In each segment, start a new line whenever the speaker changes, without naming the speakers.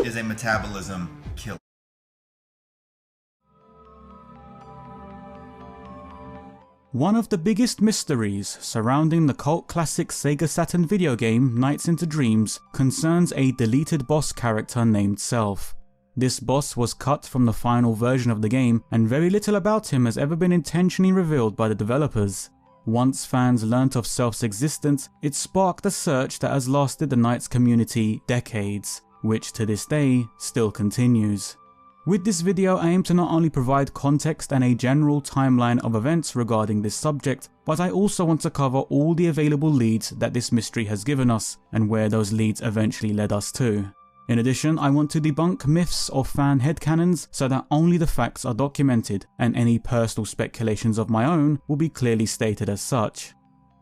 is a metabolism killer.
One of the biggest mysteries surrounding the cult classic Sega Saturn video game Nights into Dreams concerns a deleted boss character named Self. This boss was cut from the final version of the game, and very little about him has ever been intentionally revealed by the developers. Once fans learnt of Self's existence, it sparked a search that has lasted the Nights community decades, which to this day still continues. With this video, I aim to not only provide context and a general timeline of events regarding this subject, but I also want to cover all the available leads that this mystery has given us, and where those leads eventually led us to. In addition, I want to debunk myths or fan headcanons so that only the facts are documented, and any personal speculations of my own will be clearly stated as such.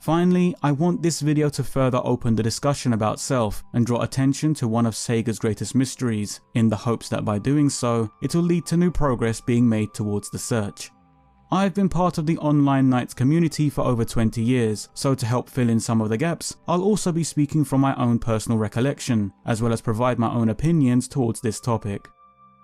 Finally, I want this video to further open the discussion about Self and draw attention to one of Sega's greatest mysteries, in the hopes that by doing so, it will lead to new progress being made towards the search. I've been part of the online Nights community for over 20 years, so to help fill in some of the gaps, I'll also be speaking from my own personal recollection, as well as provide my own opinions towards this topic.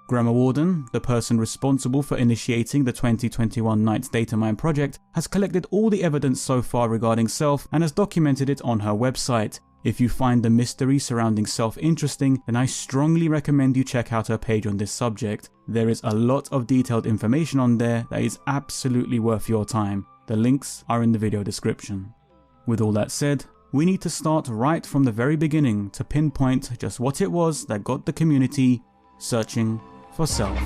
Grammar Warden, the person responsible for initiating the 2021 Nights Datamine project, has collected all the evidence so far regarding Self and has documented it on her website. If you find the mystery surrounding Self interesting, then I strongly recommend you check out her page on this subject. There is a lot of detailed information on there that is absolutely worth your time. The links are in the video description. With all that said, we need to start right from the very beginning to pinpoint just what it was that got the community searching for Self.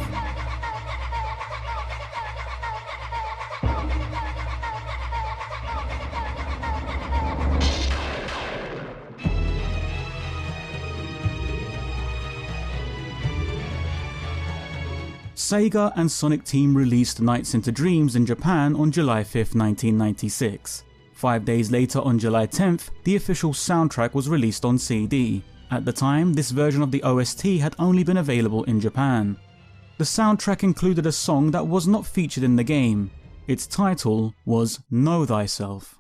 Sega and Sonic Team released Nights into Dreams in Japan on July 5th, 1996. 5 days later, on July 10th, the official soundtrack was released on CD. At the time, this version of the OST had only been available in Japan. The soundtrack included a song that was not featured in the game. Its title was Know Thyself.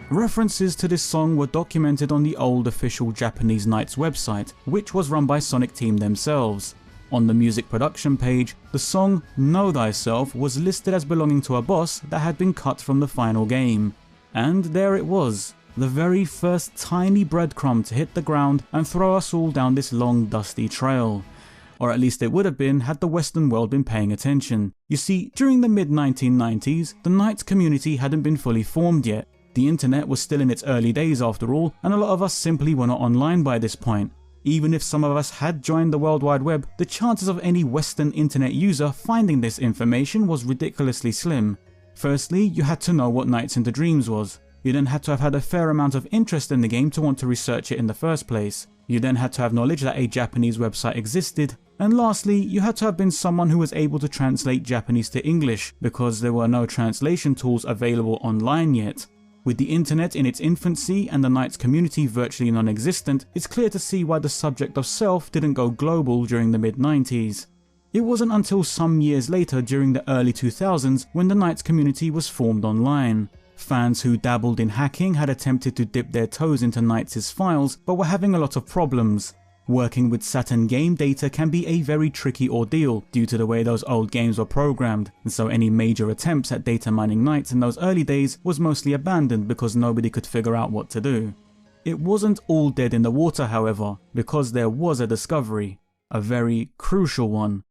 References to this song were documented on the old official Japanese Nights website, which was run by Sonic Team themselves. On the music production page, the song Know Thyself was listed as belonging to a boss that had been cut from the final game. And there it was, the very first tiny breadcrumb to hit the ground and throw us all down this long dusty trail. Or at least it would have been had the Western world been paying attention. You see, during the mid-1990s, the Nights community hadn't been fully formed yet. The internet was still in its early days after all, and a lot of us simply were not online by this point. Even if some of us had joined the World Wide Web, the chances of any Western internet user finding this information was ridiculously slim. Firstly, you had to know what Nights into Dreams was. You then had to have had a fair amount of interest in the game to want to research it in the first place. You then had to have knowledge that a Japanese website existed. And lastly, you had to have been someone who was able to translate Japanese to English, because there were no translation tools available online yet. With the internet in its infancy and the Nights community virtually non-existent, it's clear to see why the subject of Self didn't go global during the mid-90s. It wasn't until some years later, during the early 2000s, when the Nights community was formed online. Fans who dabbled in hacking had attempted to dip their toes into Nights' files, but were having a lot of problems. Working with Saturn game data can be a very tricky ordeal due to the way those old games were programmed, and so any major attempts at data mining Nights in those early days was mostly abandoned because nobody could figure out what to do. It wasn't all dead in the water, however, because there was a discovery, a very crucial one.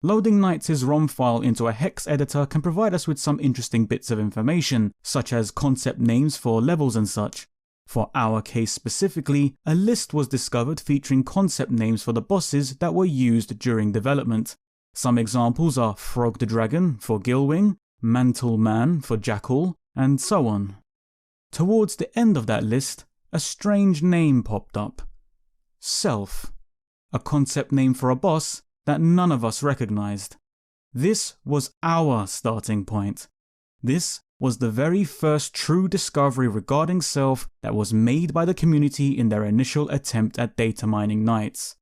Loading Nights' ROM file into a hex editor can provide us with some interesting bits of information, such as concept names for levels and such. For our case specifically, a list was discovered featuring concept names for the bosses that were used during development. Some examples are Frog the Dragon for Gilwing, Mantle Man for Jackal, and so on. Towards the end of that list, a strange name popped up. Self. A concept name for a boss that none of us recognized. This was our starting point. This was the very first true discovery regarding Self that was made by the community in their initial attempt at data mining Knights.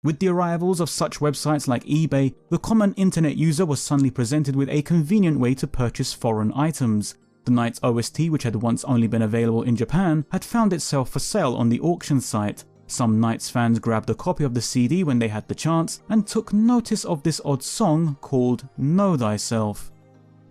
With the arrivals of such websites like eBay, the common internet user was suddenly presented with a convenient way to purchase foreign items. The Knights OST, which had once only been available in Japan, had found itself for sale on the auction site. Some Knights fans grabbed a copy of the CD when they had the chance and took notice of this odd song called Know Thyself.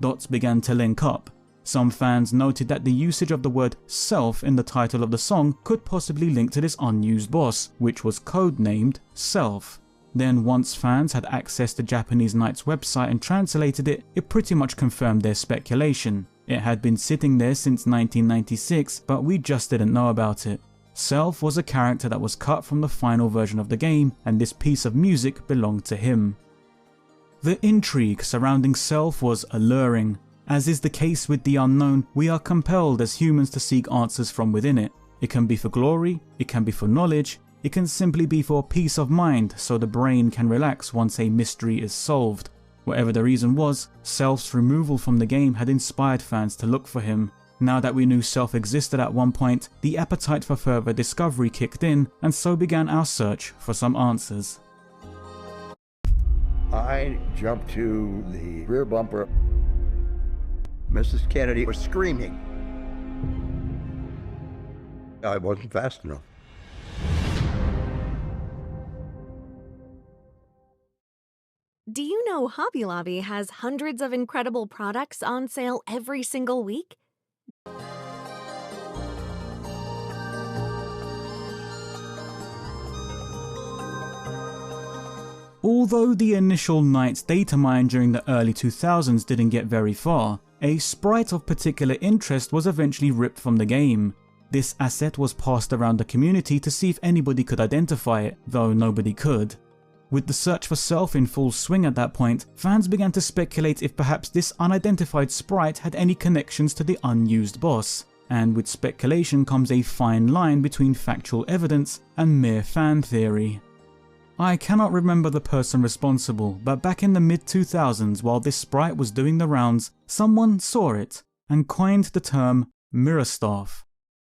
Dots began to link up. Some fans noted that the usage of the word self in the title of the song could possibly link to this unused boss, which was codenamed Self. Then once fans had accessed the Japanese Knights website and translated it, it pretty much confirmed their speculation. It had been sitting there since 1996, but we just didn't know about it. Self was a character that was cut from the final version of the game, and this piece of music belonged to him. The intrigue surrounding Self was alluring. As is the case with the unknown, we are compelled as humans to seek answers from within it. It can be for glory, it can be for knowledge, it can simply be for peace of mind so the brain can relax once a mystery is solved. Whatever the reason was, Self's removal from the game had inspired fans to look for him. Now that we knew Self existed at one point, the appetite for further discovery kicked in, and so began our search for some answers.
I jumped to the rear bumper. Mrs. Kennedy was screaming. I wasn't fast enough.
Do you know Hobby Lobby has hundreds of incredible products on sale every single week?
Although the initial Knights data mine during the early 2000s didn't get very far, a sprite of particular interest was eventually ripped from the game. This asset was passed around the community to see if anybody could identify it, though nobody could. With the search for Self in full swing at that point, fans began to speculate if perhaps this unidentified sprite had any connections to the unused boss. And with speculation comes a fine line between factual evidence and mere fan theory. I cannot remember the person responsible, but back in the mid-2000s while this sprite was doing the rounds, someone saw it and coined the term mirror staff.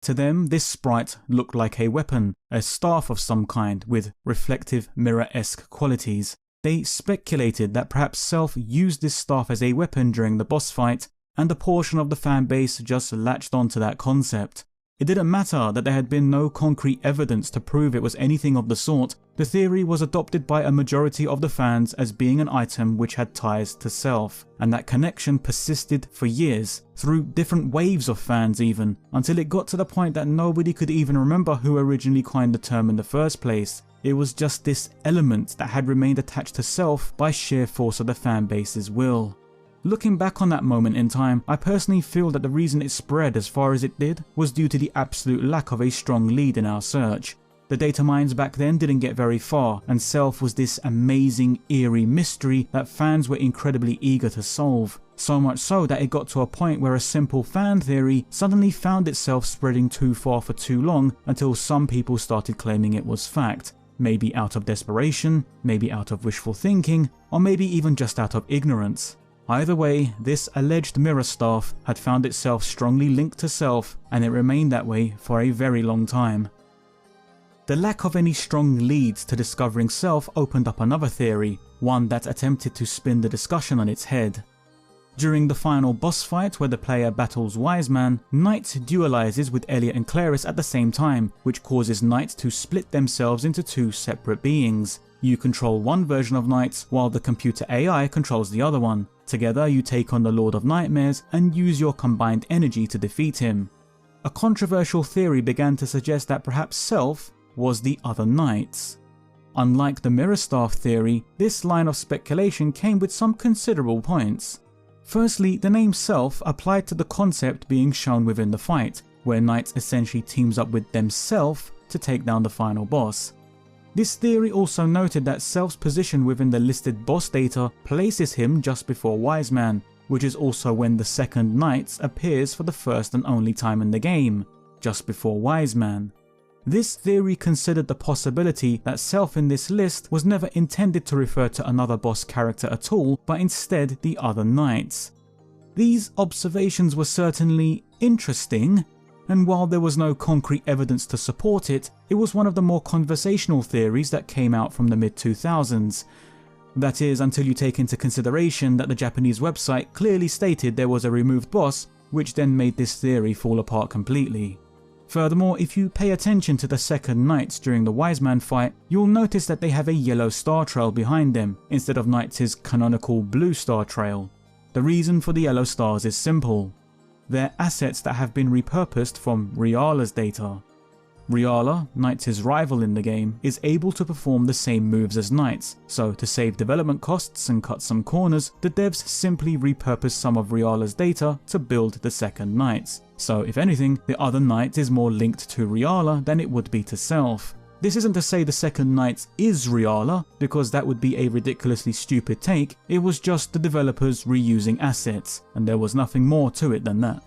To them, this sprite looked like a weapon, a staff of some kind with reflective mirror-esque qualities. They speculated that perhaps Self used this staff as a weapon during the boss fight, and a portion of the fan base just latched onto that concept. It didn't matter that there had been no concrete evidence to prove it was anything of the sort. The theory was adopted by a majority of the fans as being an item which had ties to Self, and that connection persisted for years, through different waves of fans even, until it got to the point that nobody could even remember who originally coined the term in the first place. It was just this element that had remained attached to Self by sheer force of the fan base's will. Looking back on that moment in time, I personally feel that the reason it spread as far as it did was due to the absolute lack of a strong lead in our search. The data mines back then didn't get very far, and Self was this amazing, eerie mystery that fans were incredibly eager to solve. So much so that it got to a point where a simple fan theory suddenly found itself spreading too far for too long until some people started claiming it was fact. Maybe out of desperation, maybe out of wishful thinking, or maybe even just out of ignorance. Either way, this alleged mirror staff had found itself strongly linked to Self, and it remained that way for a very long time. The lack of any strong leads to discovering Self opened up another theory, one that attempted to spin the discussion on its head. During the final boss fight where the player battles Wiseman, Knight dualizes with Elliot and Claris at the same time, which causes Knight to split themselves into two separate beings. You control one version of Knight, while the computer AI controls the other one. Together you take on the Lord of Nightmares and use your combined energy to defeat him. A controversial theory began to suggest that perhaps Self was the other Knights. Unlike the mirror staff theory, this line of speculation came with some considerable points. Firstly, the name Self applied to the concept being shown within the fight, where Knight essentially teams up with themselves to take down the final boss. This theory also noted that Self's position within the listed boss data places him just before Wiseman, which is also when the second Knight appears for the first and only time in the game, just before Wiseman. This theory considered the possibility that Self in this list was never intended to refer to another boss character at all, but instead the other Knights. These observations were certainly interesting, and while there was no concrete evidence to support it, it was one of the more conversational theories that came out from the mid-2000s. That is, until you take into consideration that the Japanese website clearly stated there was a removed boss, which then made this theory fall apart completely. Furthermore, if you pay attention to the second knights during the Wise Man fight, you'll notice that they have a yellow star trail behind them, instead of knights' canonical blue star trail. The reason for the yellow stars is simple. They're assets that have been repurposed from Reala's data. Reala, Knights' rival in the game, is able to perform the same moves as Knights, so to save development costs and cut some corners, the devs simply repurpose some of Reala's data to build the second Knights. So if anything, the other Knight is more linked to Reala than it would be to Self. This isn't to say the second Knight is Reala, because that would be a ridiculously stupid take. It was just the developers reusing assets, and there was nothing more to it than that.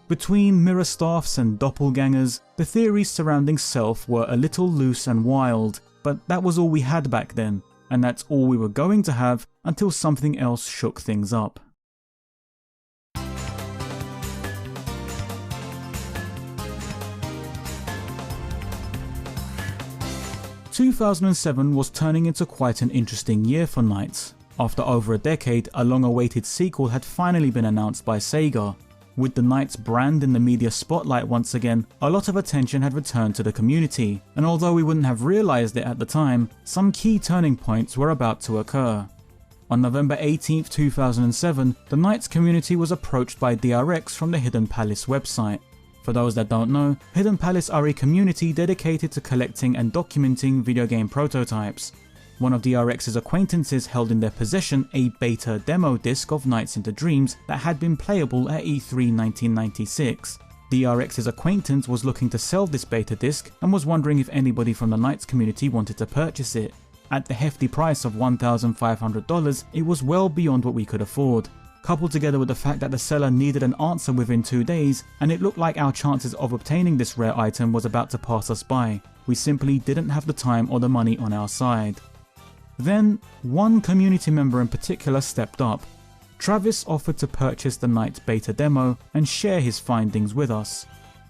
Between mirror staffs and doppelgangers, the theories surrounding Self were a little loose and wild, but that was all we had back then, and that's all we were going to have until something else shook things up. 2007 was turning into quite an interesting year for Knights. After over a decade, a long-awaited sequel had finally been announced by Sega. With the Knights brand in the media spotlight once again, a lot of attention had returned to the community, and although we wouldn't have realised it at the time, some key turning points were about to occur. On November 18, 2007, the Knights community was approached by DRX from the Hidden Palace website. For those that don't know, Hidden Palace are a community dedicated to collecting and documenting video game prototypes. One of DRX's acquaintances held in their possession a beta demo disc of Nights into Dreams that had been playable at E3 1996. DRX's acquaintance was looking to sell this beta disc and was wondering if anybody from the Knights community wanted to purchase it. At the hefty price of $1,500, it was well beyond what we could afford. Coupled together with the fact that the seller needed an answer within 2 days, and it looked like our chances of obtaining this rare item was about to pass us by, we simply didn't have the time or the money on our side. Then, one community member in particular stepped up. Travis offered to purchase the Knights beta demo and share his findings with us.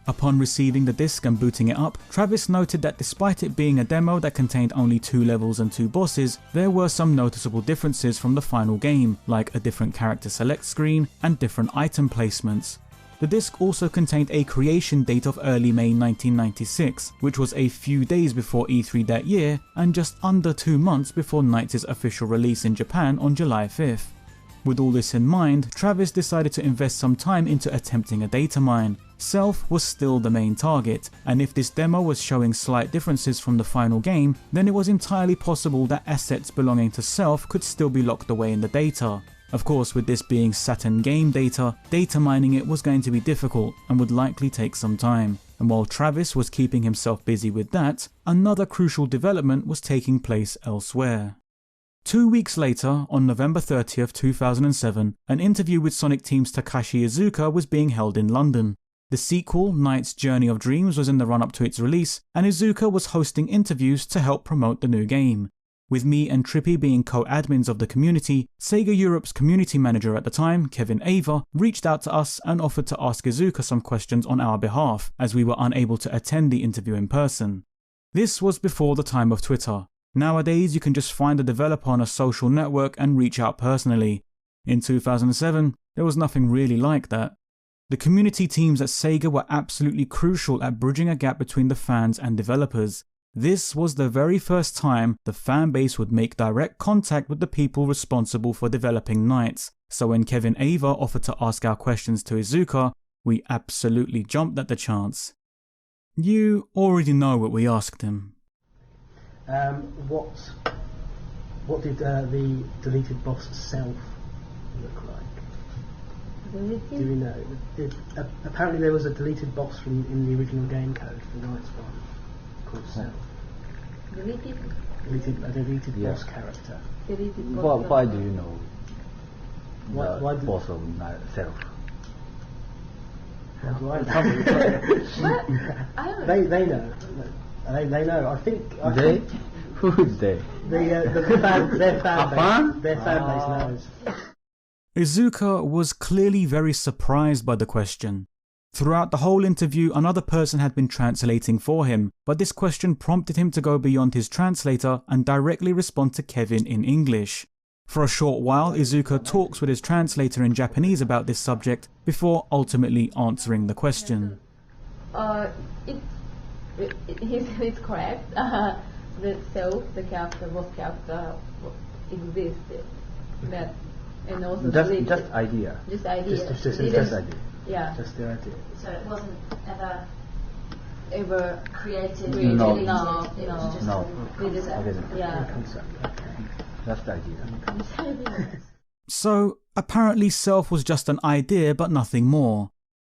Upon receiving the disc and booting it up, Travis noted that despite it being a demo that contained only 2 levels and 2 bosses, there were some noticeable differences from the final game, like a different character select screen and different item placements. The disc also contained a creation date of early May 1996, which was a few days before E3 that year and just under 2 months before Knights' official release in Japan on July 5th. With all this in mind, Travis decided to invest some time into attempting a data mine. Self was still the main target, and if this demo was showing slight differences from the final game, then it was entirely possible that assets belonging to Self could still be locked away in the data. Of course, with this being Saturn game data mining it was going to be difficult and would likely take some time. And while Travis was keeping himself busy with that, another crucial development was taking place elsewhere. 2 weeks later, on November 30th, 2007, an interview with Sonic Team's Takashi Iizuka was being held in London. The sequel, Knight's Journey of Dreams, was in the run-up to its release, and Iizuka was hosting interviews to help promote the new game. With me and Trippy being co-admins of the community, Sega Europe's community manager at the time, Kevin Ava, reached out to us and offered to ask Iizuka some questions on our behalf, as we were unable to attend the interview in person. This was before the time of Twitter. Nowadays, you can just find a developer on a social network and reach out personally. In 2007, there was nothing really like that. The community teams at Sega were absolutely crucial at bridging a gap between the fans and developers. This was the very first time the fanbase would make direct contact with the people responsible for developing Knights, so when Kevin Ava offered to ask our questions to Iizuka, we absolutely jumped at the chance. You already know what we asked him.
What did the deleted boss Self look like? Do we know? Apparently there was a deleted boss in the original game code for the Knights one called Self. A deleted boss character.
Why do you know
Why
the boss of Self?
How do I know? They know. They know. I think.
Who is they?
Their fan base knows.
Iizuka was clearly very surprised by the question. Throughout the whole interview, another person had been translating for him, but this question prompted him to go beyond his translator and directly respond to Kevin in English. For a short while, Iizuka talks with his translator in Japanese about this subject before ultimately answering the question.
It's correct. The self, the character, both character existed. That, and also
just idea.
Just idea.
Just
idea.
Yeah.
Just the idea.
So it wasn't ever created.
No.
No. Yeah.
Concept. Okay.
Just idea.
So, apparently self was just an idea but nothing more.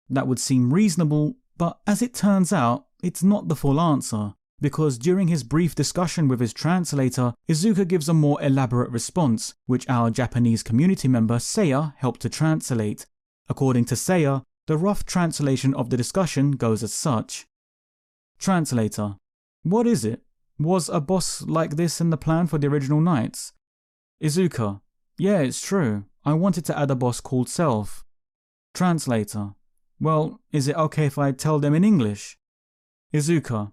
That would seem reasonable, but as it turns out, it's not the full answer, because during his brief discussion with his translator, Iizuka gives a more elaborate response, which our Japanese community member Seiya helped to translate. According to Seiya, the rough translation of the discussion goes as such. Translator: what is it? Was a boss like this in the plan for the original Knights? Iizuka: yeah, it's true. I wanted to add a boss called Self. Translator: well, is it okay if I tell them in English? Iizuka: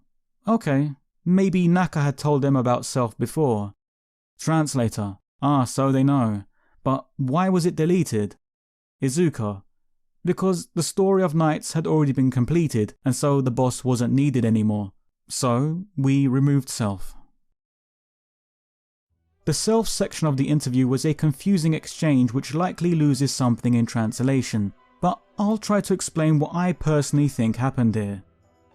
okay, maybe Naka had told them about Self before. Translator: ah, so they know. But why was it deleted? Iizuka: because the story of Knights had already been completed, and so the boss wasn't needed anymore. So we removed Self. The Self section of the interview was a confusing exchange which likely loses something in translation, but I'll try to explain what I personally think happened here.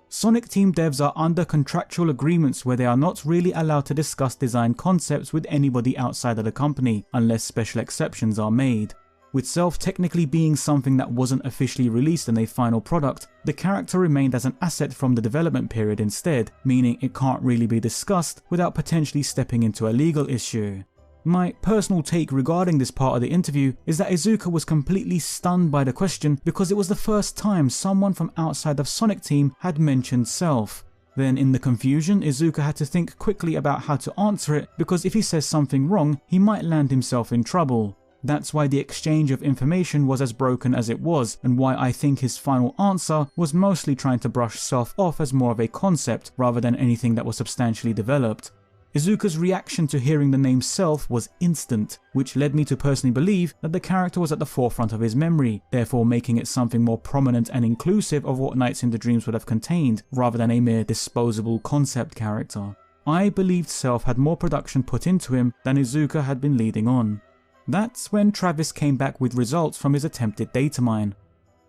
Sonic Team devs are under contractual agreements where they are not really allowed to discuss design concepts with anybody outside of the company unless special exceptions are made. With Self technically being something that wasn't officially released in a final product, the character remained as an asset from the development period instead, meaning it can't really be discussed without potentially stepping into a legal issue. My personal take regarding this part of the interview is that Iizuka was completely stunned by the question because it was the first time someone from outside of Sonic Team had mentioned Self. Then in the confusion, Iizuka had to think quickly about how to answer it because if he says something wrong, he might land himself in trouble. That's why the exchange of information was as broken as it was, and why I think his final answer was mostly trying to brush Self off as more of a concept rather than anything that was substantially developed. Iizuka's reaction to hearing the name Self was instant, which led me to personally believe that the character was at the forefront of his memory, therefore making it something more prominent and inclusive of what Nights into Dreams would have contained, rather than a mere disposable concept character. I believed Self had more production put into him than Iizuka had been leading on. That's when Travis came back with results from his attempted data mine.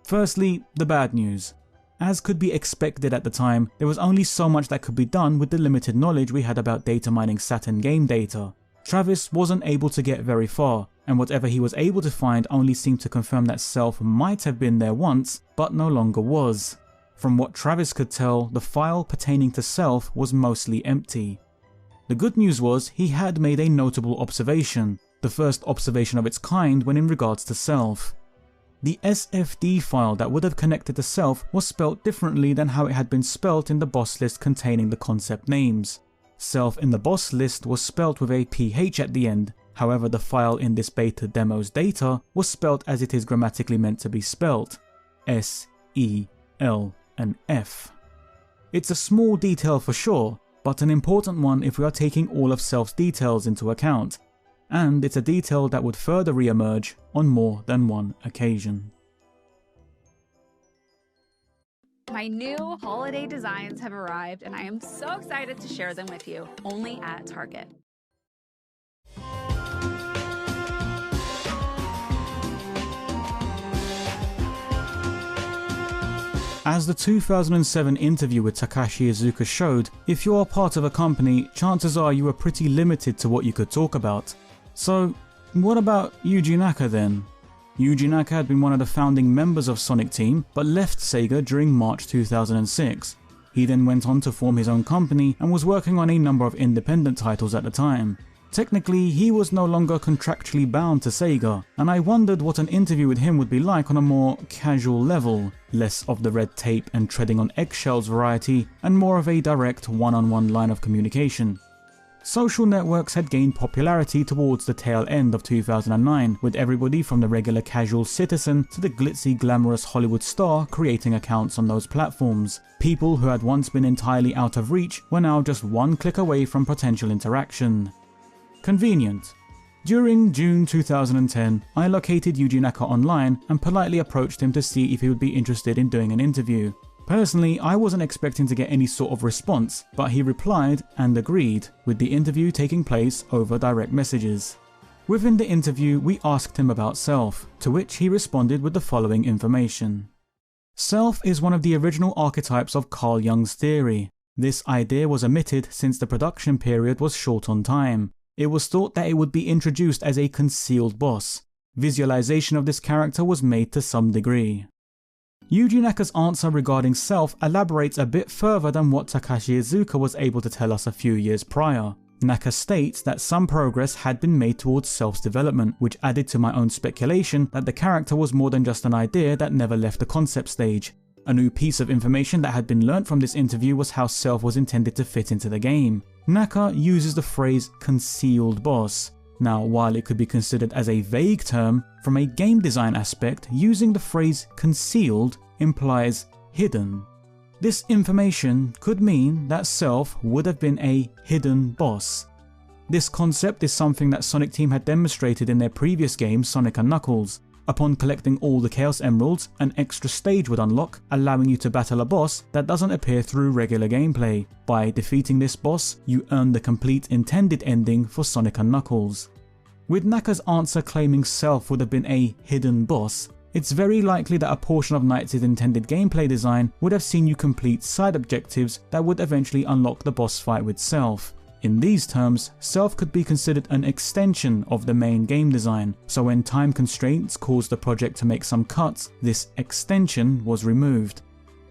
Firstly, the bad news. As could be expected at the time, there was only so much that could be done with the limited knowledge we had about data mining Saturn game data. Travis wasn't able to get very far, and whatever he was able to find only seemed to confirm that Self might have been there once, but no longer was. From what Travis could tell, the file pertaining to Self was mostly empty. The good news was he had made a notable observation. The first observation of its kind when in regards to Self. The SFD file that would have connected to Self was spelt differently than how it had been spelt in the boss list containing the concept names. Self in the boss list was spelt with a PH at the end, however the file in this beta demo's data was spelt as it is grammatically meant to be spelt, S-E-L and F. It's a small detail for sure, but an important one if we are taking all of Self's details into account. And it's a detail that would further re-emerge on more than one occasion.
My new holiday designs have arrived and I am so excited to share them with you, only at Target.
As the 2007 interview with Takashi Iizuka showed, if you are part of a company, chances are you are pretty limited to what you could talk about. So, what about Yuji Naka then? Yuji Naka had been one of the founding members of Sonic Team, but left Sega during March 2006. He then went on to form his own company and was working on a number of independent titles at the time. Technically, he was no longer contractually bound to Sega, and I wondered what an interview with him would be like on a more casual level, less of the red tape and treading on eggshells variety, and more of a direct one-on-one line of communication. Social networks had gained popularity towards the tail end of 2009, with everybody from the regular casual citizen to the glitzy glamorous Hollywood star creating accounts on those platforms. People who had once been entirely out of reach were now just one click away from potential interaction. Convenient. During June 2010, I located Yuji Naka online and politely approached him to see if he would be interested in doing an interview. Personally, I wasn't expecting to get any sort of response, but he replied and agreed, with the interview taking place over direct messages. Within the interview, we asked him about Self, to which he responded with the following information. Self is one of the original archetypes of Carl Jung's theory. This idea was omitted since the production period was short on time. It was thought that it would be introduced as a concealed boss. Visualization of this character was made to some degree. Yuji Naka's answer regarding Self elaborates a bit further than what Takashi Iizuka was able to tell us a few years prior. Naka states that some progress had been made towards Self's development, which added to my own speculation that the character was more than just an idea that never left the concept stage. A new piece of information that had been learnt from this interview was how Self was intended to fit into the game. Naka uses the phrase concealed boss. Now, while it could be considered as a vague term, from a game design aspect, using the phrase concealed implies hidden. This information could mean that Self would have been a hidden boss. This concept is something that Sonic Team had demonstrated in their previous game Sonic & Knuckles. Upon collecting all the Chaos Emeralds, an extra stage would unlock, allowing you to battle a boss that doesn't appear through regular gameplay. By defeating this boss, you earn the complete intended ending for Sonic & Knuckles. With Naka's answer claiming Self would have been a hidden boss, it's very likely that a portion of Nights' intended gameplay design would have seen you complete side objectives that would eventually unlock the boss fight with Self. In these terms, Self could be considered an extension of the main game design, so when time constraints caused the project to make some cuts, this extension was removed.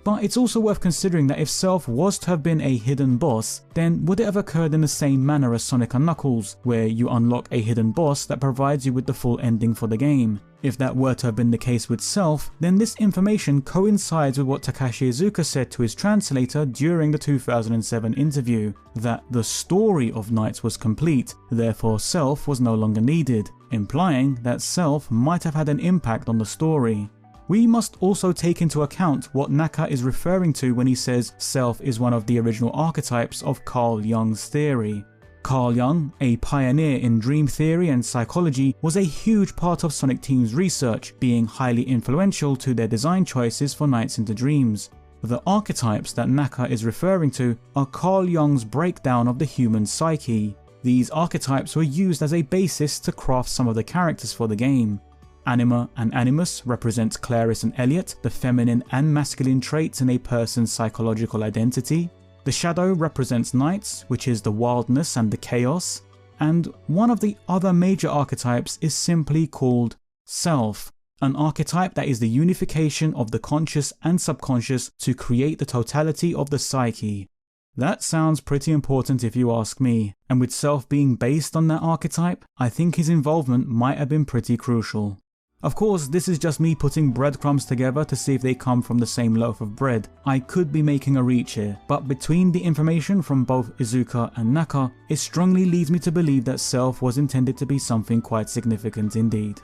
But it's also worth considering that if Self was to have been a hidden boss, then would it have occurred in the same manner as Sonic & Knuckles, where you unlock a hidden boss that provides you with the full ending for the game? If that were to have been the case with Self, then this information coincides with what Takashi Iizuka said to his translator during the 2007 interview, that the story of Nights was complete, therefore Self was no longer needed, implying that Self might have had an impact on the story. We must also take into account what Naka is referring to when he says Self is one of the original archetypes of Carl Jung's theory. Carl Jung, a pioneer in dream theory and psychology, was a huge part of Sonic Team's research, being highly influential to their design choices for Nights into Dreams. The archetypes that Naka is referring to are Carl Jung's breakdown of the human psyche. These archetypes were used as a basis to craft some of the characters for the game. Anima and Animus represent Claris and Elliot, the feminine and masculine traits in a person's psychological identity. The Shadow represents Nights, which is the wildness and the chaos. And one of the other major archetypes is simply called Self, an archetype that is the unification of the conscious and subconscious to create the totality of the psyche. That sounds pretty important if you ask me, and with Self being based on that archetype, I think his involvement might have been pretty crucial. Of course, this is just me putting breadcrumbs together to see if they come from the same loaf of bread. I could be making a reach here, but between the information from both Iizuka and Naka, it strongly leads me to believe that Self was intended to be something quite significant indeed.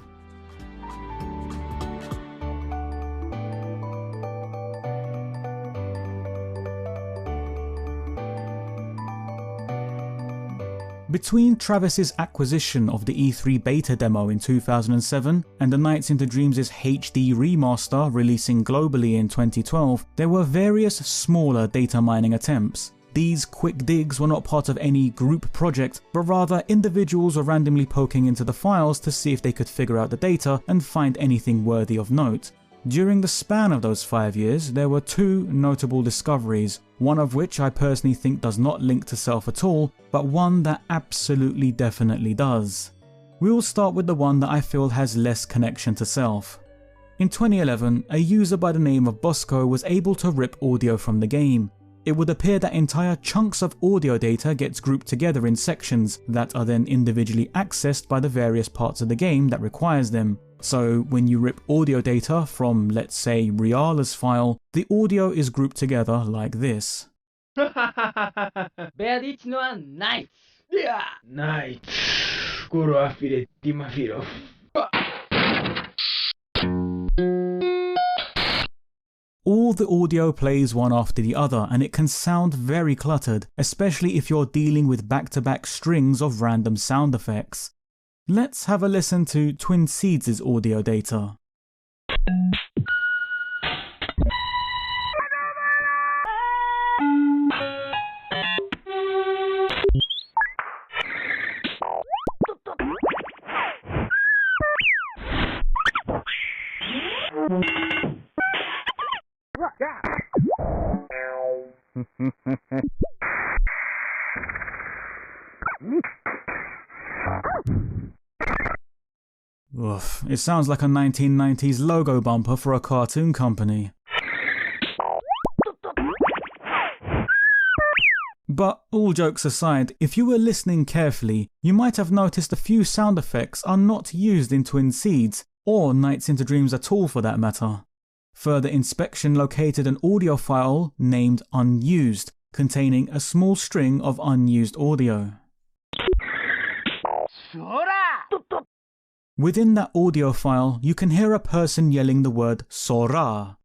Between Travis's acquisition of the E3 beta demo in 2007 and the Nights into Dreams' HD remaster releasing globally in 2012, there were various smaller data mining attempts. These quick digs were not part of any group project, but rather individuals were randomly poking into the files to see if they could figure out the data and find anything worthy of note. During the span of those 5 years, there were two notable discoveries, one of which I personally think does not link to Self at all, but one that absolutely definitely does. We will start with the one that I feel has less connection to Self. In 2011, a user by the name of Bosco was able to rip audio from the game. It would appear that entire chunks of audio data gets grouped together in sections that are then individually accessed by the various parts of the game that requires them. So when you rip audio data from, let's say, Riala's file, the audio is grouped together like this.
ベアリッチのはナイス Yeah. Night. Goro affile timafilo.
All the audio plays one after the other and it can sound very cluttered, especially if you're dealing with back-to-back strings of random sound effects. Let's have a listen to Twin Seeds' audio data. Oof, it sounds like a 1990s logo bumper for a cartoon company. But all jokes aside, if you were listening carefully, you might have noticed a few sound effects are not used in Twin Seeds, or Nights into Dreams at all for that matter. Further inspection located an audio file named Unused, containing a small string of unused audio. Within that audio file, you can hear a person yelling the word Sora.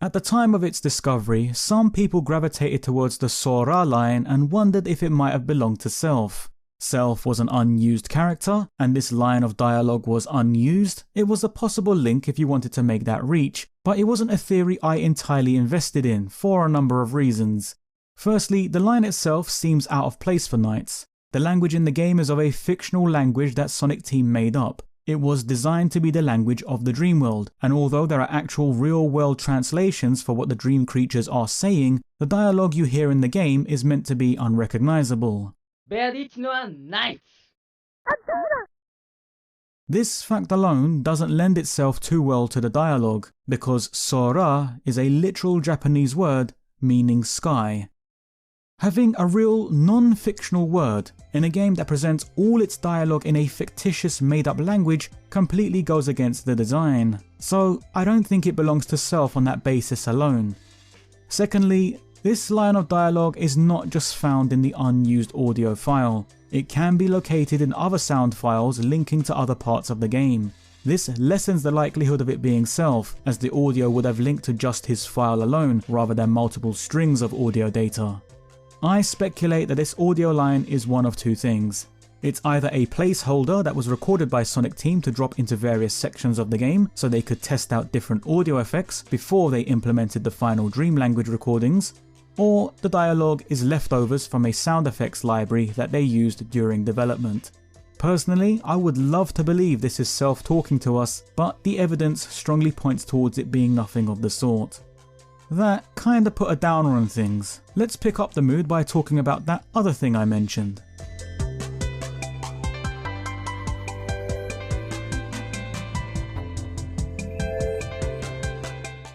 At the time of its discovery, some people gravitated towards the Sora line and wondered if it might have belonged to Self. Self was an unused character, and this line of dialogue was unused. It was a possible link if you wanted to make that reach, but it wasn't a theory I entirely invested in, for a number of reasons. Firstly, the line itself seems out of place for Nights. The language in the game is of a fictional language that Sonic Team made up. It was designed to be the language of the dream world, and although there are actual real-world translations for what the dream creatures are saying, the dialogue you hear in the game is meant to be unrecognizable. This fact alone doesn't lend itself too well to the dialogue, because Sora is a literal Japanese word meaning sky. Having a real non-fictional word in a game that presents all its dialogue in a fictitious made-up language completely goes against the design, so I don't think it belongs to Self on that basis alone. Secondly, this line of dialogue is not just found in the unused audio file. It can be located in other sound files linking to other parts of the game. This lessens the likelihood of it being Self, as the audio would have linked to just his file alone rather than multiple strings of audio data. I speculate that this audio line is one of two things. It's either a placeholder that was recorded by Sonic Team to drop into various sections of the game so they could test out different audio effects before they implemented the final Dream language recordings, or the dialogue is leftovers from a sound effects library that they used during development. Personally, I would love to believe this is Self talking to us, but the evidence strongly points towards it being nothing of the sort. That kinda put a downer on things. Let's pick up the mood by talking about that other thing I mentioned.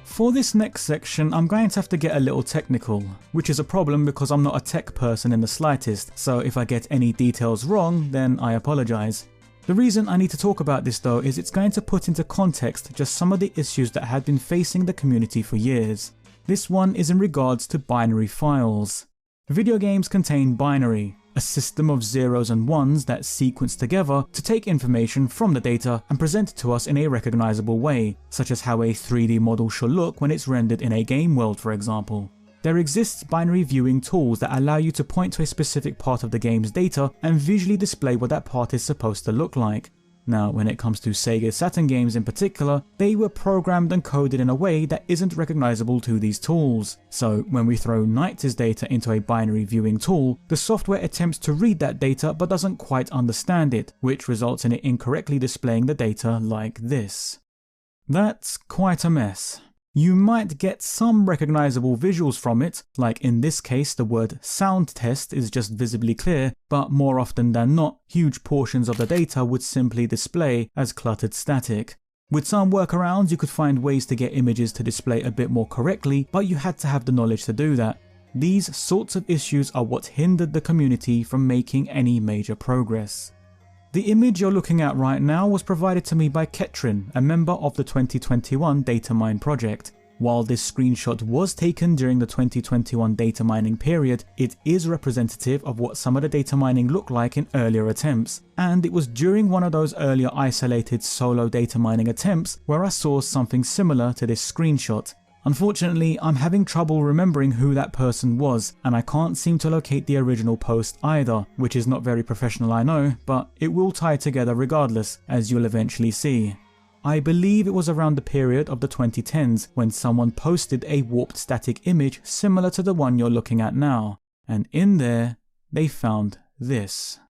For this next section, I'm going to have to get a little technical, which is a problem because I'm not a tech person in the slightest, so if I get any details wrong, then I apologise. The reason I need to talk about this though is it's going to put into context just some of the issues that had been facing the community for years. This one is in regards to binary files. Video games contain binary, a system of zeros and ones that sequence together to take information from the data and present it to us in a recognizable way, such as how a 3D model should look when it's rendered in a game world, for example. There exists binary viewing tools that allow you to point to a specific part of the game's data and visually display what that part is supposed to look like. Now, when it comes to Sega Saturn games in particular, they were programmed and coded in a way that isn't recognizable to these tools. So when we throw Nights' data into a binary viewing tool, the software attempts to read that data but doesn't quite understand it, which results in it incorrectly displaying the data like this. That's quite a mess. You might get some recognizable visuals from it, like in this case the word sound test is just visibly clear, but more often than not, huge portions of the data would simply display as cluttered static. With some workarounds, you could find ways to get images to display a bit more correctly, but you had to have the knowledge to do that. These sorts of issues are what hindered the community from making any major progress. The image you're looking at right now was provided to me by Ketrin, a member of the 2021 Datamine project. While this screenshot was taken during the 2021 data mining period, it is representative of what some of the data mining looked like in earlier attempts, and it was during one of those earlier isolated solo data mining attempts where I saw something similar to this screenshot. Unfortunately, I'm having trouble remembering who that person was, and I can't seem to locate the original post either, which is not very professional, I know, but it will tie together regardless, as you'll eventually see. I believe it was around the period of the 2010s when someone posted a warped static image similar to the one you're looking at now, and in there, they found this.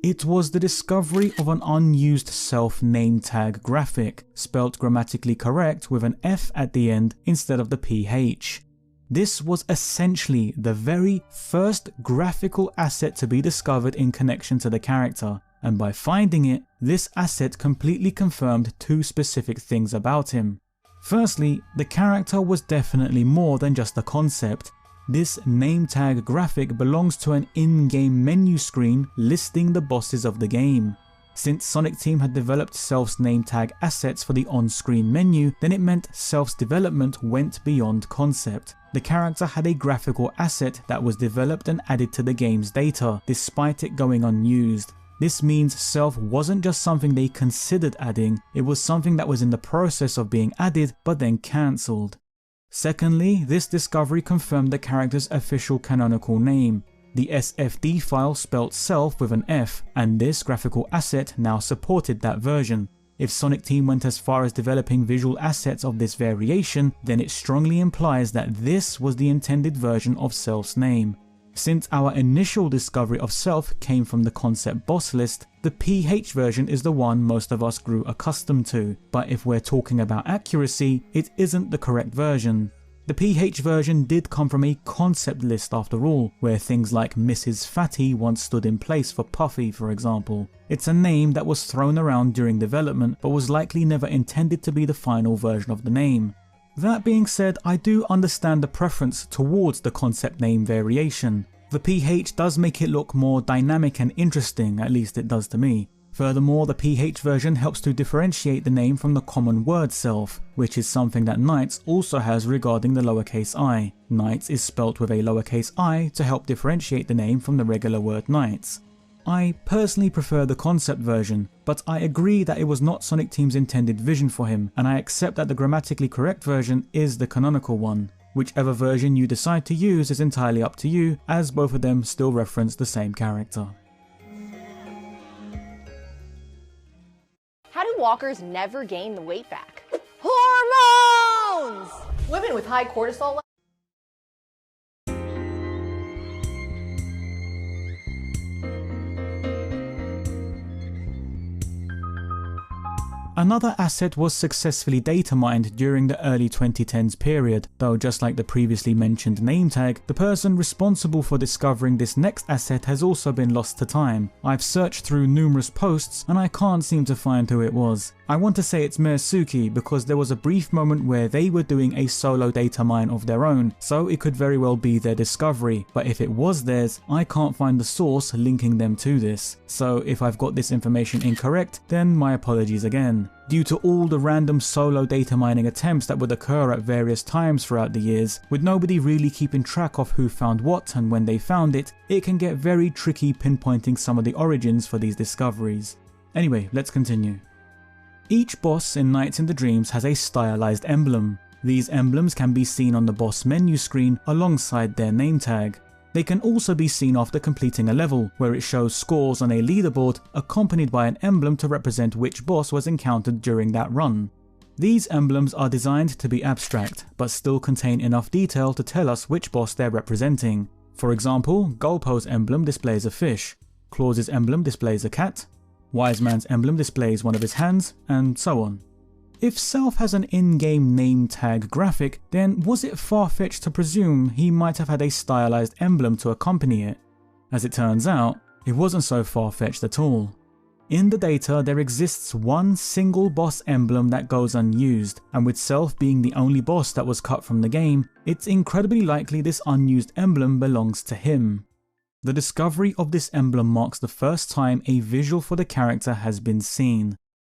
It was the discovery of an unused self name tag graphic, spelt grammatically correct with an F at the end instead of the PH. This was essentially the very first graphical asset to be discovered in connection to the character, and by finding it, this asset completely confirmed two specific things about him. Firstly, the character was definitely more than just a concept. This name tag graphic belongs to an in-game menu screen listing the bosses of the game. Since Sonic Team had developed Self's name tag assets for the on-screen menu, then it meant Self's development went beyond concept. The character had a graphical asset that was developed and added to the game's data, despite it going unused. This means Self wasn't just something they considered adding, it was something that was in the process of being added but then cancelled. Secondly, this discovery confirmed the character's official canonical name. The SFD file spelt Self with an F, and this graphical asset now supported that version. If Sonic Team went as far as developing visual assets of this variation, then it strongly implies that this was the intended version of Self's name. Since our initial discovery of Self came from the concept boss list, the PH version is the one most of us grew accustomed to, but if we're talking about accuracy, it isn't the correct version. The PH version did come from a concept list after all, where things like Mrs. Fatty once stood in place for Puffy, for example. It's a name that was thrown around during development, but was likely never intended to be the final version of the name. That being said, I do understand the preference towards the concept name variation. The PH does make it look more dynamic and interesting, at least it does to me. Furthermore, the PH version helps to differentiate the name from the common word Self, which is something that Knights also has regarding the lowercase I. Knights is spelt with a lowercase I to help differentiate the name from the regular word Knights. I personally prefer the concept version, but I agree that it was not Sonic Team's intended vision for him, and I accept that the grammatically correct version is the canonical one. Whichever version you decide to use is entirely up to you, as both of them still reference the same character.
How do walkers never gain the weight back? Hormones! Women with high cortisol levels.
Another asset was successfully data mined during the early 2010s period, though just like the previously mentioned name tag, the person responsible for discovering this next asset has also been lost to time. I've searched through numerous posts and I can't seem to find who it was. I want to say it's Mersuki because there was a brief moment where they were doing a solo data mine of their own, so it could very well be their discovery, but if it was theirs, I can't find the source linking them to this. So if I've got this information incorrect, then my apologies again. Due to all the random solo data mining attempts that would occur at various times throughout the years, with nobody really keeping track of who found what and when they found it, it can get very tricky pinpointing some of the origins for these discoveries. Anyway, let's continue. Each boss in Nights in the Dreams has a stylized emblem. These emblems can be seen on the boss menu screen alongside their name tag. They can also be seen after completing a level, where it shows scores on a leaderboard accompanied by an emblem to represent which boss was encountered during that run. These emblems are designed to be abstract, but still contain enough detail to tell us which boss they're representing. For example, Gulpo's emblem displays a fish, Claus's emblem displays a cat, Wiseman's emblem displays one of his hands, and so on. If Self has an in-game name tag graphic, then was it far-fetched to presume he might have had a stylized emblem to accompany it? As it turns out, it wasn't so far-fetched at all. In the data, there exists one single boss emblem that goes unused, and with Self being the only boss that was cut from the game, it's incredibly likely this unused emblem belongs to him. The discovery of this emblem marks the first time a visual for the character has been seen.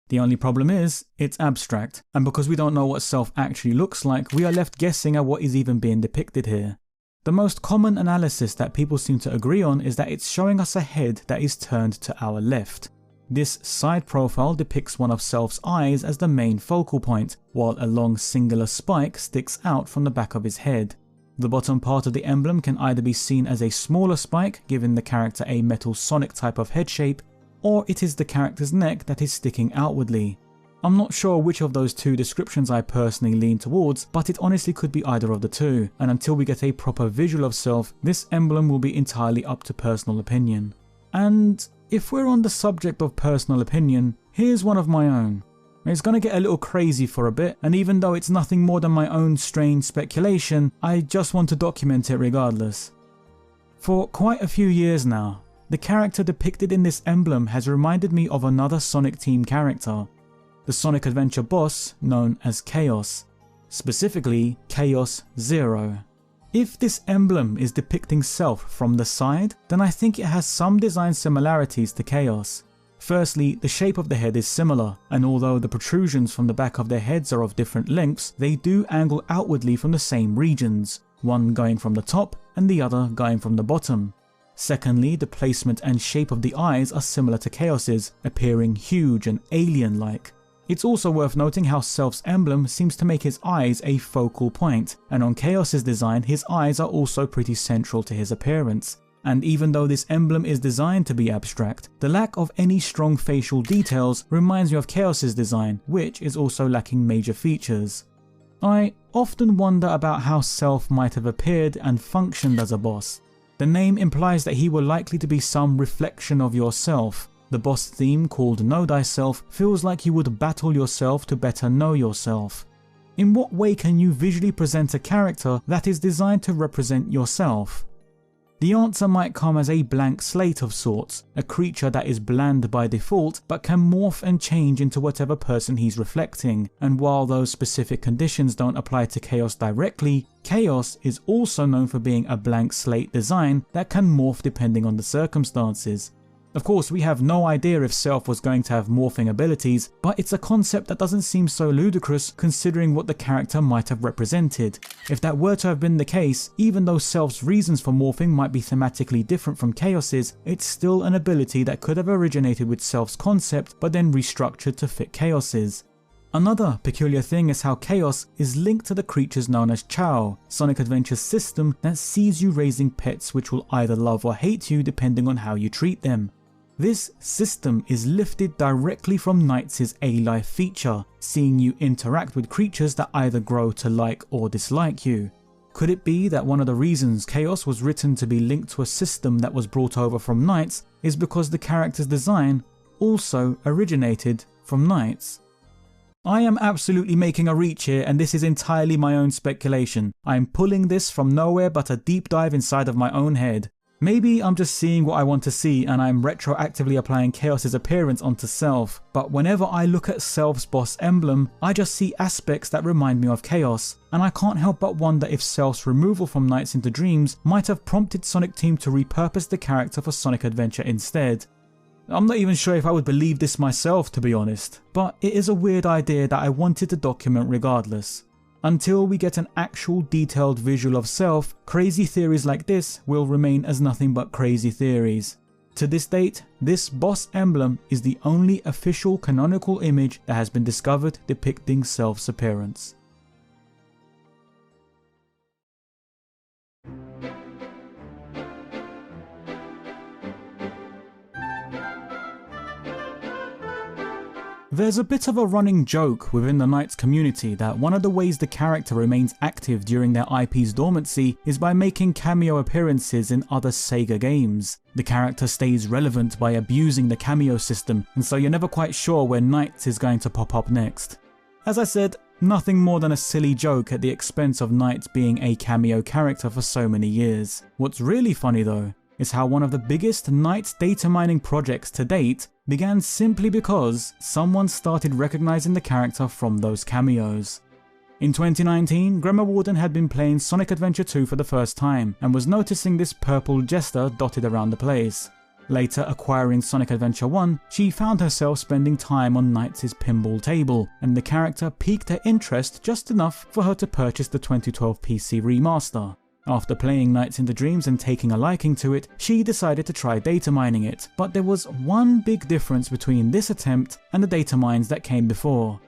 The only problem is, it's abstract, and because we don't know what Self actually looks like, we are left guessing at what is even being depicted here. The most common analysis that people seem to agree on is that it's showing us a head that is turned to our left. This side profile depicts one of Self's eyes as the main focal point, while a long singular spike sticks out from the back of his head. The bottom part of the emblem can either be seen as a smaller spike, giving the character a Metal Sonic type of head shape, or it is the character's neck that is sticking outwardly. I'm not sure which of those two descriptions I personally lean towards, but it honestly could be either of the two, and until we get a proper visual of Self, this emblem will be entirely up to personal opinion. And if we're on the subject of personal opinion, here's one of my own. It's gonna get a little crazy for a bit, and even though it's nothing more than my own strange speculation, I just want to document it regardless. For quite a few years now, the character depicted in this emblem has reminded me of another Sonic Team character, the Sonic Adventure boss known as Chaos, specifically Chaos Zero. If this emblem is depicting Self from the side, then I think it has some design similarities to Chaos. Firstly, the shape of the head is similar, and although the protrusions from the back of their heads are of different lengths, they do angle outwardly from the same regions, one going from the top and the other going from the bottom. Secondly, the placement and shape of the eyes are similar to Chaos's, appearing huge and alien-like. It's also worth noting how Self's emblem seems to make his eyes a focal point, and on Chaos's design his eyes are also pretty central to his appearance. And even though this emblem is designed to be abstract, the lack of any strong facial details reminds me of Chaos's design, which is also lacking major features. I often wonder about how Self might have appeared and functioned as a boss. The name implies that he will likely to be some reflection of yourself. The boss theme called Know Thyself feels like you would battle yourself to better know yourself. In what way can you visually present a character that is designed to represent yourself? The answer might come as a blank slate of sorts, a creature that is bland by default but can morph and change into whatever person he's reflecting, and while those specific conditions don't apply to Chaos directly, Chaos is also known for being a blank slate design that can morph depending on the circumstances. Of course, we have no idea if Self was going to have morphing abilities, but it's a concept that doesn't seem so ludicrous considering what the character might have represented. If that were to have been the case, even though Self's reasons for morphing might be thematically different from Chaos's, it's still an ability that could have originated with Self's concept but then restructured to fit Chaos's. Another peculiar thing is how Chaos is linked to the creatures known as Chao, Sonic Adventure's system that sees you raising pets which will either love or hate you depending on how you treat them. This system is lifted directly from Knights' A-Life feature, seeing you interact with creatures that either grow to like or dislike you. Could it be that one of the reasons Chaos was written to be linked to a system that was brought over from Knights is because the character's design also originated from Knights? I am absolutely making a reach here, and this is entirely my own speculation. I am pulling this from nowhere but a deep dive inside of my own head. Maybe I'm just seeing what I want to see and I'm retroactively applying Chaos's appearance onto Self, but whenever I look at Self's boss emblem, I just see aspects that remind me of Chaos, and I can't help but wonder if Self's removal from Nights into Dreams might have prompted Sonic Team to repurpose the character for Sonic Adventure instead. I'm not even sure if I would believe this myself, to be honest, but it is a weird idea that I wanted to document regardless. Until we get an actual detailed visual of Self, crazy theories like this will remain as nothing but crazy theories. To this date, this boss emblem is the only official canonical image that has been discovered depicting Self's appearance. There's a bit of a running joke within the Knights community that one of the ways the character remains active during their IP's dormancy is by making cameo appearances in other Sega games. The character stays relevant by abusing the cameo system, and so you're never quite sure where Knights is going to pop up next. As I said, nothing more than a silly joke at the expense of Knights being a cameo character for so many years. What's really funny though is how one of the biggest Knights data mining projects to date began simply because someone started recognizing the character from those cameos. In 2019, Gremma Warden had been playing Sonic Adventure 2 for the first time and was noticing this purple jester dotted around the place. Later acquiring Sonic Adventure 1, she found herself spending time on Knights' pinball table, and the character piqued her interest just enough for her to purchase the 2012 PC remaster. After playing Nights into Dreams and taking a liking to it, she decided to try data mining it, but there was one big difference between this attempt and the data mines that came before.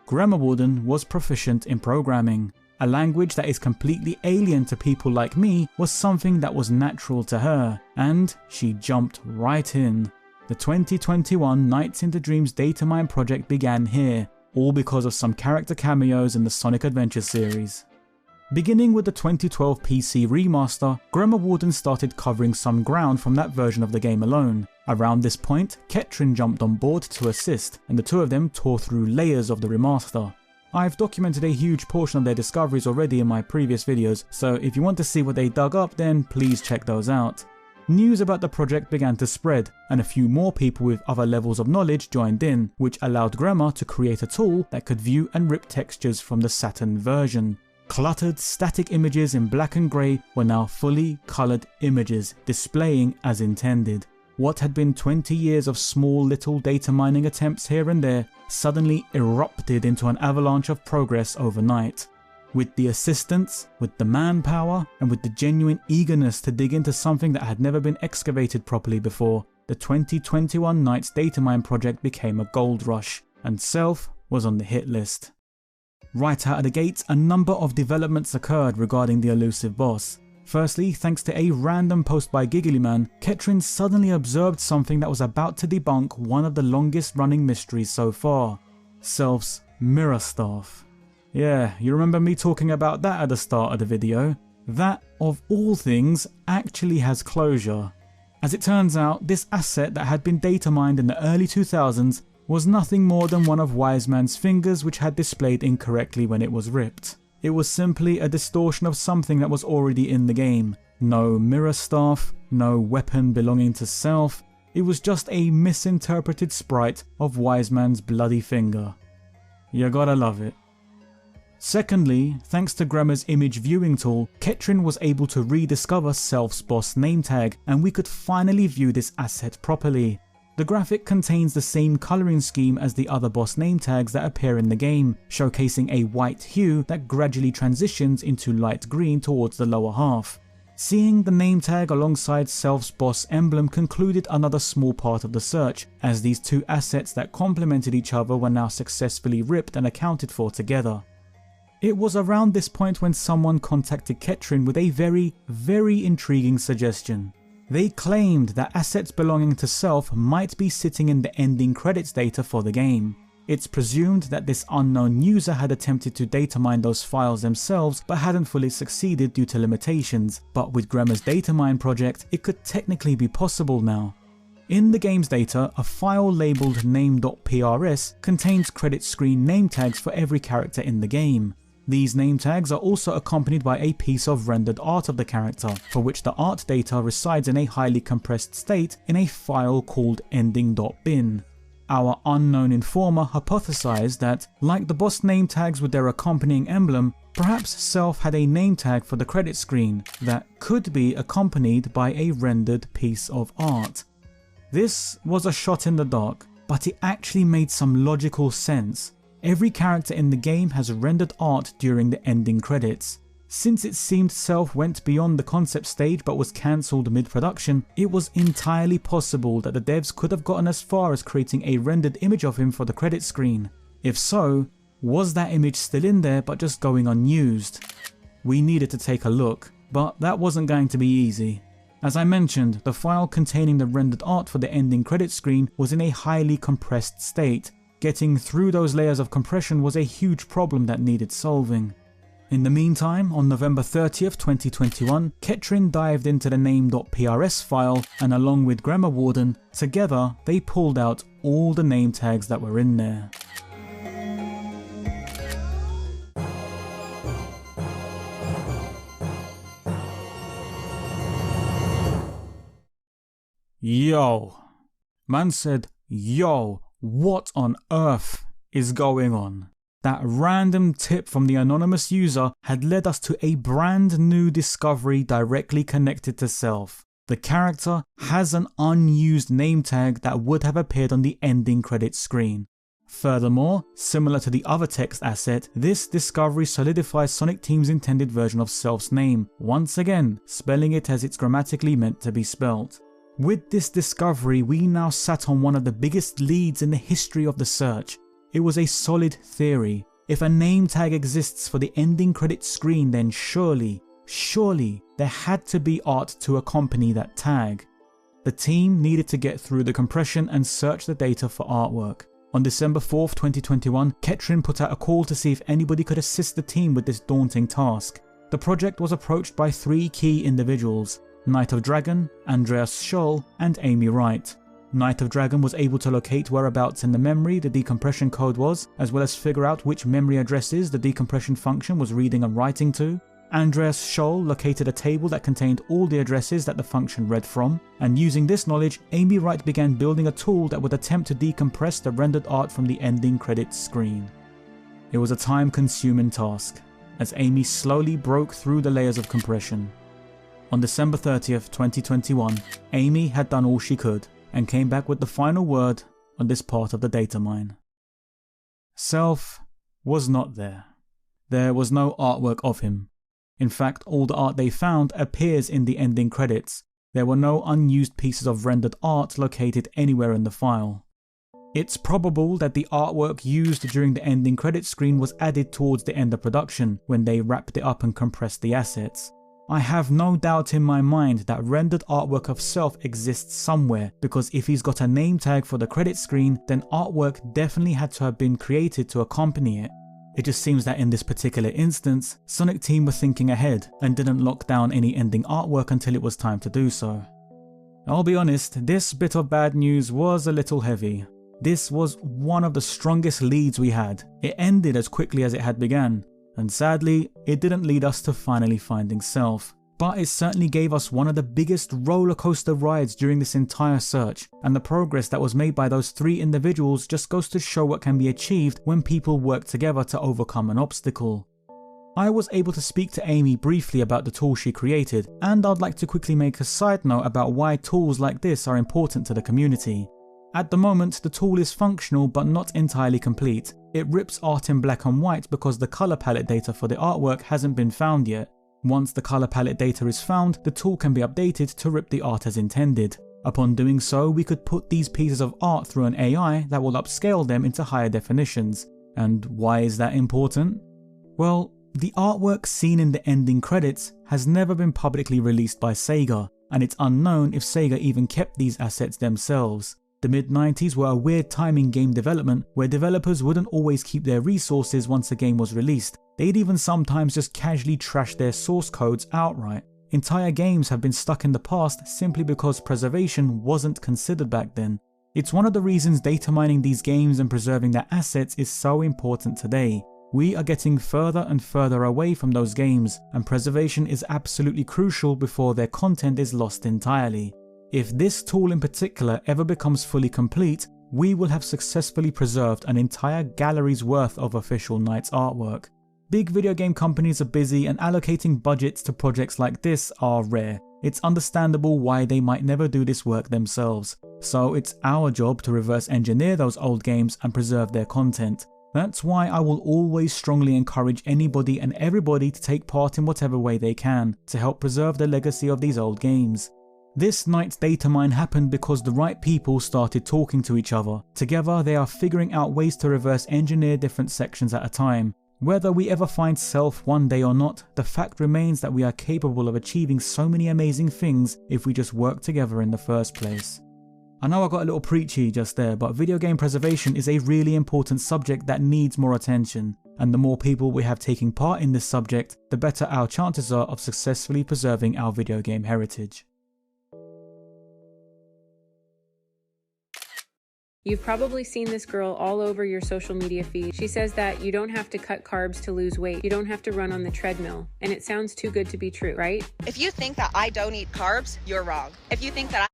Gremma was proficient in programming. A language that is completely alien to people like me was something that was natural to her, and she jumped right in. The 2021 Nights into Dreams data mine project began here, all because of some character cameos in the Sonic Adventure series. Beginning with the 2012 PC remaster, Gremma started covering some ground from that version of the game alone. Around this point, Ketrin jumped on board to assist, and the two of them tore through layers of the remaster. I've documented a huge portion of their discoveries already in my previous videos, so if you want to see what they dug up, then please check those out. News about the project began to spread, and a few more people with other levels of knowledge joined in, which allowed Gremma to create a tool that could view and rip textures from the Saturn version. Cluttered, static images in black and grey were now fully coloured images, displaying as intended. What had been 20 years of small little data mining attempts here and there suddenly erupted into an avalanche of progress overnight. With the assistance, with the manpower, and with the genuine eagerness to dig into something that had never been excavated properly before, the 2021 Nights Datamine project became a gold rush, and Self was on the hit list. Right out of the gates, a number of developments occurred regarding the elusive boss. Firstly, thanks to a random post by Gigglyman, Ketrin suddenly observed something that was about to debunk one of the longest running mysteries so far. Self's Mirror Staff. Yeah, you remember me talking about that at the start of the video? That, of all things, actually has closure. As it turns out, this asset that had been data mined in the early 2000s was nothing more than one of Wiseman's fingers which had displayed incorrectly when it was ripped. It was simply a distortion of something that was already in the game. No mirror staff, no weapon belonging to Self, it was just a misinterpreted sprite of Wiseman's bloody finger. You gotta love it. Secondly, thanks to Gremma's image viewing tool, Ketrin was able to rediscover Self's boss name tag, and we could finally view this asset properly. The graphic contains the same colouring scheme as the other boss name tags that appear in the game, showcasing a white hue that gradually transitions into light green towards the lower half. Seeing the name tag alongside Self's boss emblem concluded another small part of the search, as these two assets that complemented each other were now successfully ripped and accounted for together. It was around this point when someone contacted Ketrin with a very intriguing suggestion. They claimed that assets belonging to Self might be sitting in the ending credits data for the game. It's presumed that this unknown user had attempted to data mine those files themselves but hadn't fully succeeded due to limitations, but with Gremma's datamine project it could technically be possible now. In the game's data, a file labelled name.prs contains credit screen name tags for every character in the game. These name tags are also accompanied by a piece of rendered art of the character, for which the art data resides in a highly compressed state in a file called ending.bin. Our unknown informer hypothesized that, like the boss name tags with their accompanying emblem, perhaps Self had a name tag for the credit screen that could be accompanied by a rendered piece of art. This was a shot in the dark, but it actually made some logical sense. Every character in the game has rendered art during the ending credits. Since it seemed Self went beyond the concept stage but was cancelled mid-production, it was entirely possible that the devs could have gotten as far as creating a rendered image of him for the credit screen. If so, was that image still in there but just going unused? We needed to take a look, but that wasn't going to be easy. As I mentioned, the file containing the rendered art for the ending credit screen was in a highly compressed state. Getting through those layers of compression was a huge problem that needed solving. In the meantime, on November 30th, 2021, Ketrin dived into the name.prs file and along with Gremma, together they pulled out all the name tags that were in there. Yo. Man said, yo. What on earth is going on? That random tip from the anonymous user had led us to a brand new discovery directly connected to Self. The character has an unused name tag that would have appeared on the ending credits screen. Furthermore, similar to the other text asset, this discovery solidifies Sonic Team's intended version of Self's name, once again spelling it as it's grammatically meant to be spelt. With this discovery, we now sat on one of the biggest leads in the history of the search. It was a solid theory. If a name tag exists for the ending credits screen, then surely there had to be art to accompany that tag. The team needed to get through the compression and search the data for artwork. On December 4th, 2021, Ketrin put out a call to see if anybody could assist the team with this daunting task. The project was approached by 3 key individuals: Night of Dragon, Andreas Scholl, and Amy Wright. Night of Dragon was able to locate whereabouts in the memory the decompression code was, as well as figure out which memory addresses the decompression function was reading and writing to. Andreas Scholl located a table that contained all the addresses that the function read from, and using this knowledge, Amy Wright began building a tool that would attempt to decompress the rendered art from the ending credits screen. It was a time-consuming task, as Amy slowly broke through the layers of compression. On December 30th, 2021, Amy had done all she could, and came back with the final word on this part of the data mine. Self was not there. There was no artwork of him. In fact, all the art they found appears in the ending credits. There were no unused pieces of rendered art located anywhere in the file. It's probable that the artwork used during the ending credits screen was added towards the end of production when they wrapped it up and compressed the assets. I have no doubt in my mind that rendered artwork of Self exists somewhere, because if he's got a name tag for the credits screen, then artwork definitely had to have been created to accompany it. It just seems that in this particular instance, Sonic Team were thinking ahead and didn't lock down any ending artwork until it was time to do so. I'll be honest, this bit of bad news was a little heavy. This was one of the strongest leads we had. It ended as quickly as it had begun, and sadly, it didn't lead us to finally finding Self. But it certainly gave us one of the biggest roller coaster rides during this entire search, and the progress that was made by those 3 individuals just goes to show what can be achieved when people work together to overcome an obstacle. I was able to speak to Amy briefly about the tool she created, and I'd like to quickly make a side note about why tools like this are important to the community. At the moment, the tool is functional but not entirely complete. It rips art in black and white because the color palette data for the artwork hasn't been found yet. Once the color palette data is found, the tool can be updated to rip the art as intended. Upon doing so, we could put these pieces of art through an AI that will upscale them into higher definitions. And why is that important? Well, the artwork seen in the ending credits has never been publicly released by Sega, and it's unknown if Sega even kept these assets themselves. The mid-90s were a weird time in game development where developers wouldn't always keep their resources once a game was released. They'd even sometimes just casually trash their source codes outright. Entire games have been stuck in the past simply because preservation wasn't considered back then. It's one of the reasons data mining these games and preserving their assets is so important today. We are getting further and further away from those games, and preservation is absolutely crucial before their content is lost entirely. If this tool in particular ever becomes fully complete, we will have successfully preserved an entire gallery's worth of official Nights artwork. Big video game companies are busy, and allocating budgets to projects like this are rare. It's understandable why they might never do this work themselves. So it's our job to reverse engineer those old games and preserve their content. That's why I will always strongly encourage anybody and everybody to take part in whatever way they can to help preserve the legacy of these old games. This Nights data mine happened because the right people started talking to each other. Together they are figuring out ways to reverse engineer different sections at a time. Whether we ever find Self one day or not, the fact remains that we are capable of achieving so many amazing things if we just work together in the first place. I know I got a little preachy just there, but video game preservation is a really important subject that needs more attention, and the more people we have taking part in this subject, the better our chances are of successfully preserving our video game heritage.
You've probably seen this girl all over your social media feed. She says that you don't have to cut carbs to lose weight. You don't have to run on the treadmill. And it sounds too good to be true, right?
If you think that I don't eat carbs, you're wrong. If you think that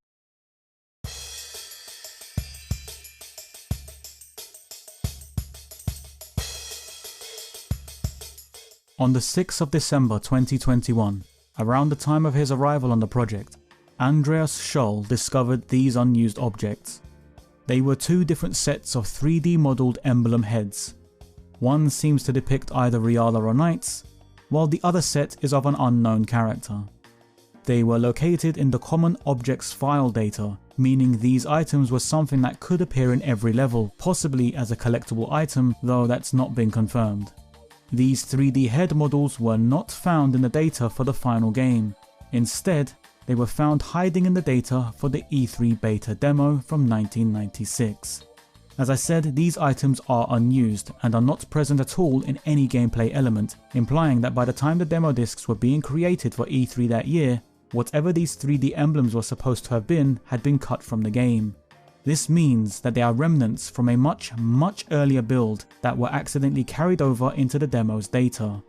On the 6th of December 2021, around the time of his arrival on the project, Andreas Scholl discovered these unused objects. They were two different sets of 3D modelled emblem heads. One seems to depict either Riala or Knights, while the other set is of an unknown character. They were located in the common objects file data, meaning these items were something that could appear in every level, possibly as a collectible item, though that's not been confirmed. These 3D head models were not found in the data for the final game. Instead, they were found hiding in the data for the E3 beta demo from 1996. As I said, these items are unused and are not present at all in any gameplay element, implying that by the time the demo discs were being created for E3 that year, whatever these 3D emblems were supposed to have been had been cut from the game. This means that they are remnants from a much earlier build that were accidentally carried over into the demo's data.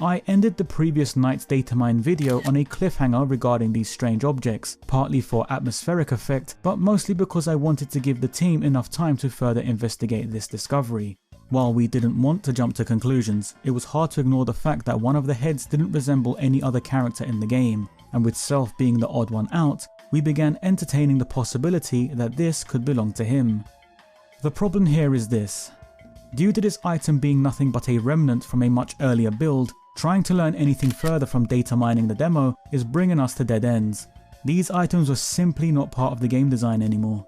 I ended the previous night's datamine video on a cliffhanger regarding these strange objects, partly for atmospheric effect, but mostly because I wanted to give the team enough time to further investigate this discovery. While we didn't want to jump to conclusions, it was hard to ignore the fact that one of the heads didn't resemble any other character in the game, and with Self being the odd one out, we began entertaining the possibility that this could belong to him. The problem here is this. Due to this item being nothing but a remnant from a much earlier build, trying to learn anything further from data mining the demo is bringing us to dead ends. These items were simply not part of the game design anymore.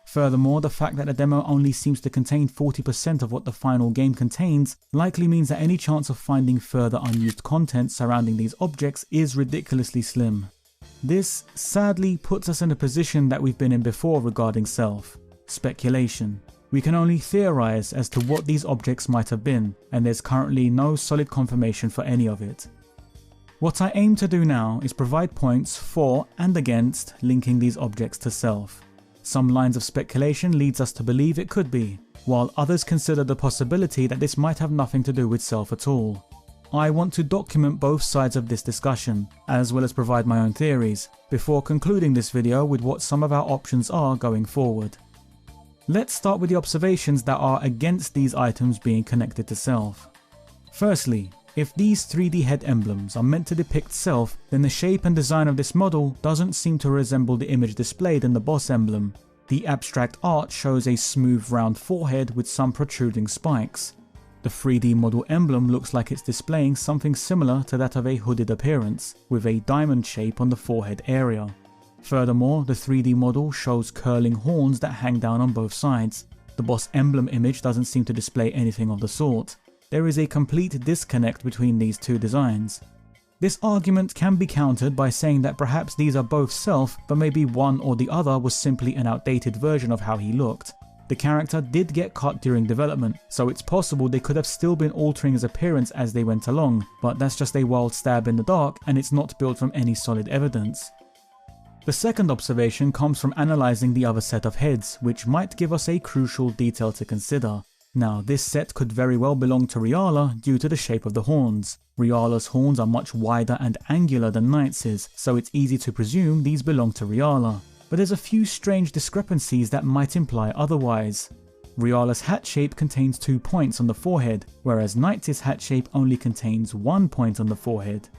Furthermore, the fact that the demo only seems to contain 40% of what the final game contains likely means that any chance of finding further unused content surrounding these objects is ridiculously slim. This sadly puts us in a position that we've been in before regarding Self: speculation. We can only theorize as to what these objects might have been, and there's currently no solid confirmation for any of it. What I aim to do now is provide points for and against linking these objects to Self. Some lines of speculation leads us to believe it could be, while others consider the possibility that this might have nothing to do with Self at all. I want to document both sides of this discussion, as well as provide my own theories, before concluding this video with what some of our options are going forward. Let's start with the observations that are against these items being connected to Self. Firstly, if these 3D head emblems are meant to depict Self, then the shape and design of this model doesn't seem to resemble the image displayed in the boss emblem. The abstract art shows a smooth round forehead with some protruding spikes. The 3D model emblem looks like it's displaying something similar to that of a hooded appearance, with a diamond shape on the forehead area. Furthermore, the 3D model shows curling horns that hang down on both sides. The boss emblem image doesn't seem to display anything of the sort. There is a complete disconnect between these two designs. This argument can be countered by saying that perhaps these are both Self, but maybe one or the other was simply an outdated version of how he looked. The character did get cut during development, so it's possible they could have still been altering his appearance as they went along, but that's just a wild stab in the dark and it's not built from any solid evidence. The second observation comes from analysing the other set of heads, which might give us a crucial detail to consider. Now, this set could very well belong to Riala due to the shape of the horns. Riala's horns are much wider and angular than Knight's, so it's easy to presume these belong to Riala. But there's a few strange discrepancies that might imply otherwise. Riala's hat shape contains 2 points on the forehead, whereas Knight's hat shape only contains 1 point on the forehead.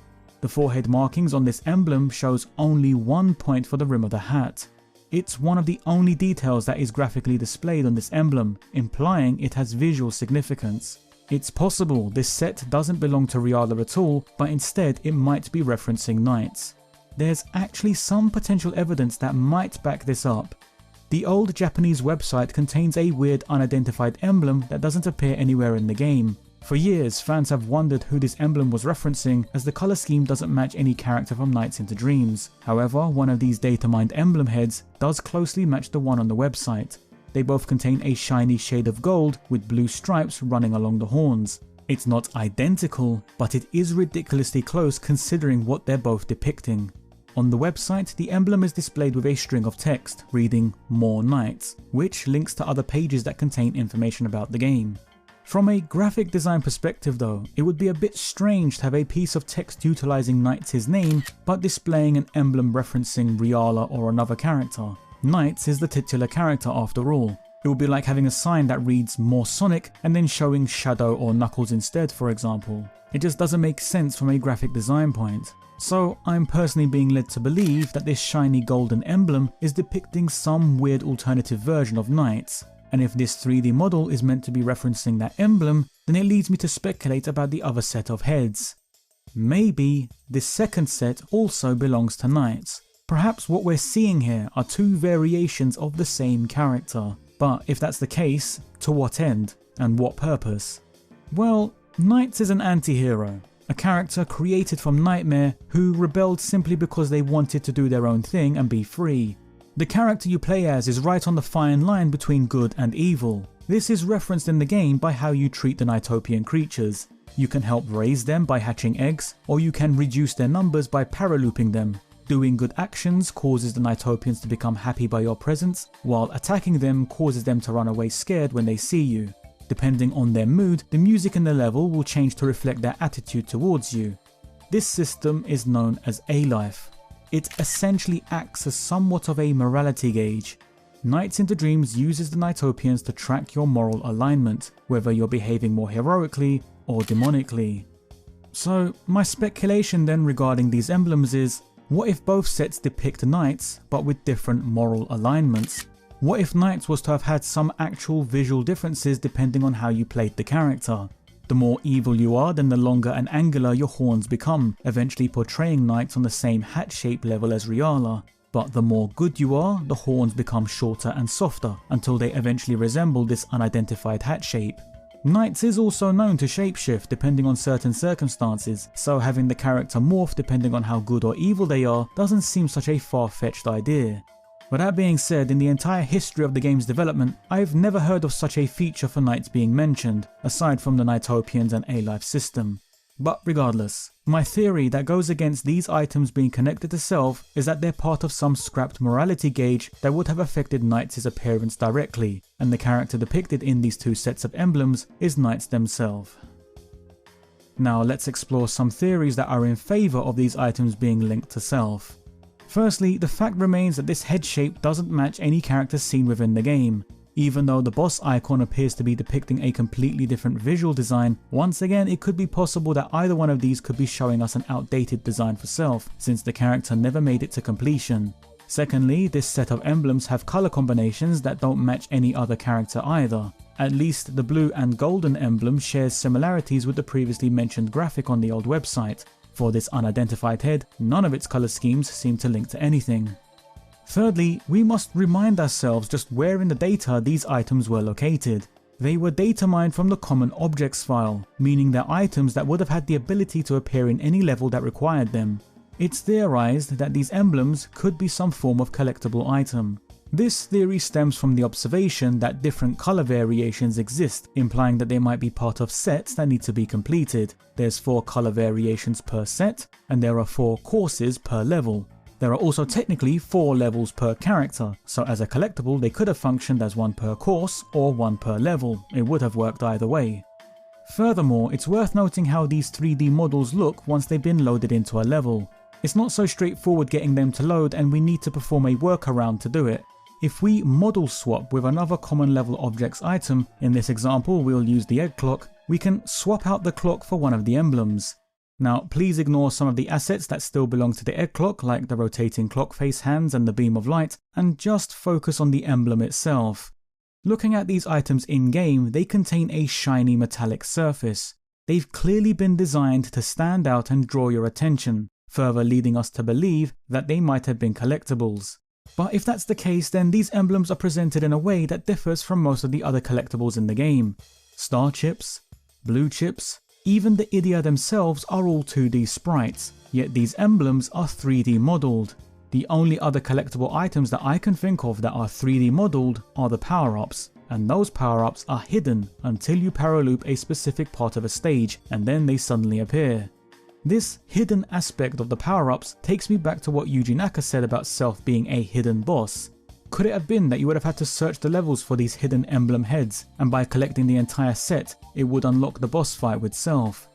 The forehead markings on this emblem shows only 1 point for the rim of the hat. It's one of the only details that is graphically displayed on this emblem, implying it has visual significance. It's possible this set doesn't belong to Riala at all, but instead it might be referencing Knights. There's actually some potential evidence that might back this up. The old Japanese website contains a weird unidentified emblem that doesn't appear anywhere in the game. For years, fans have wondered who this emblem was referencing, as the colour scheme doesn't match any character from Nights into Dreams. However, one of these data-mined emblem heads does closely match the one on the website. They both contain a shiny shade of gold with blue stripes running along the horns. It's not identical, but it is ridiculously close considering what they're both depicting. On the website, the emblem is displayed with a string of text reading "More Knights," which links to other pages that contain information about the game. From a graphic design perspective though, it would be a bit strange to have a piece of text utilizing Knights' name, but displaying an emblem referencing Riala or another character. Knights is the titular character after all. It would be like having a sign that reads "More Sonic" and then showing Shadow or Knuckles instead, for example. It just doesn't make sense from a graphic design point. So I'm personally being led to believe that this shiny golden emblem is depicting some weird alternative version of Knights. And if this 3D model is meant to be referencing that emblem, then it leads me to speculate about the other set of heads. Maybe this second set also belongs to Knights. Perhaps what we're seeing here are two variations of the same character. But if that's the case, to what end and what purpose? Well, Knights is an anti-hero, a character created from Nightmare who rebelled simply because they wanted to do their own thing and be free. The character you play as is right on the fine line between good and evil. This is referenced in the game by how you treat the Knightopian creatures. You can help raise them by hatching eggs, or you can reduce their numbers by paralooping them. Doing good actions causes the Knightopians to become happy by your presence, while attacking them causes them to run away scared when they see you. Depending on their mood, the music in the level will change to reflect their attitude towards you. This system is known as A-Life. It essentially acts as somewhat of a morality gauge. Nights into Dreams uses the Knightopians to track your moral alignment, whether you're behaving more heroically or demonically. So my speculation then regarding these emblems is, what if both sets depict Knights but with different moral alignments? What if Knights was to have had some actual visual differences depending on how you played the character? The more evil you are, then the longer and angular your horns become, eventually portraying Knights on the same hat shape level as Riala. But the more good you are, the horns become shorter and softer until they eventually resemble this unidentified hat shape. Knights is also known to shapeshift depending on certain circumstances, so having the character morph depending on how good or evil they are doesn't seem such a far-fetched idea. But that being said, in the entire history of the game's development, I've never heard of such a feature for Knights being mentioned, aside from the Knightopians and A-Life system. But regardless, my theory that goes against these items being connected to Self is that they're part of some scrapped morality gauge that would have affected Knights' appearance directly, and the character depicted in these two sets of emblems is Knights themselves. Now let's explore some theories that are in favour of these items being linked to Self. Firstly, the fact remains that this head shape doesn't match any character seen within the game. Even though the boss icon appears to be depicting a completely different visual design, once again it could be possible that either one of these could be showing us an outdated design for Self, since the character never made it to completion. Secondly, this set of emblems have colour combinations that don't match any other character either. At least the blue and golden emblem shares similarities with the previously mentioned graphic on the old website. For this unidentified head, none of its colour schemes seem to link to anything. Thirdly, we must remind ourselves just where in the data these items were located. They were data mined from the Common Objects file, meaning they're items that would have had the ability to appear in any level that required them. It's theorized that these emblems could be some form of collectible item. This theory stems from the observation that different colour variations exist, implying that they might be part of sets that need to be completed. There's 4 colour variations per set, and there are 4 courses per level. There are also technically 4 levels per character, so as a collectible they could have functioned as 1 per course or 1 per level. It would have worked either way. Furthermore, it's worth noting how these 3D models look once they've been loaded into a level. It's not so straightforward getting them to load, and we need to perform a workaround to do it. If we model swap with another common level objects item, in this example we'll use the egg clock, we can swap out the clock for one of the emblems. Now please ignore some of the assets that still belong to the egg clock, like the rotating clock face hands and the beam of light, and just focus on the emblem itself. Looking at these items in game, they contain a shiny metallic surface. They've clearly been designed to stand out and draw your attention, further leading us to believe that they might have been collectibles. But if that's the case, then these emblems are presented in a way that differs from most of the other collectibles in the game. Star chips, blue chips, even the Idia themselves are all 2D sprites, yet these emblems are 3D modelled. The only other collectible items that I can think of that are 3D modelled are the power-ups, and those power-ups are hidden until you paraloop a specific part of a stage, and then they suddenly appear. This hidden aspect of the power-ups takes me back to what Yuji Naka said about Self being a hidden boss. Could it have been that you would have had to search the levels for these hidden emblem heads, and by collecting the entire set, it would unlock the boss fight with Self?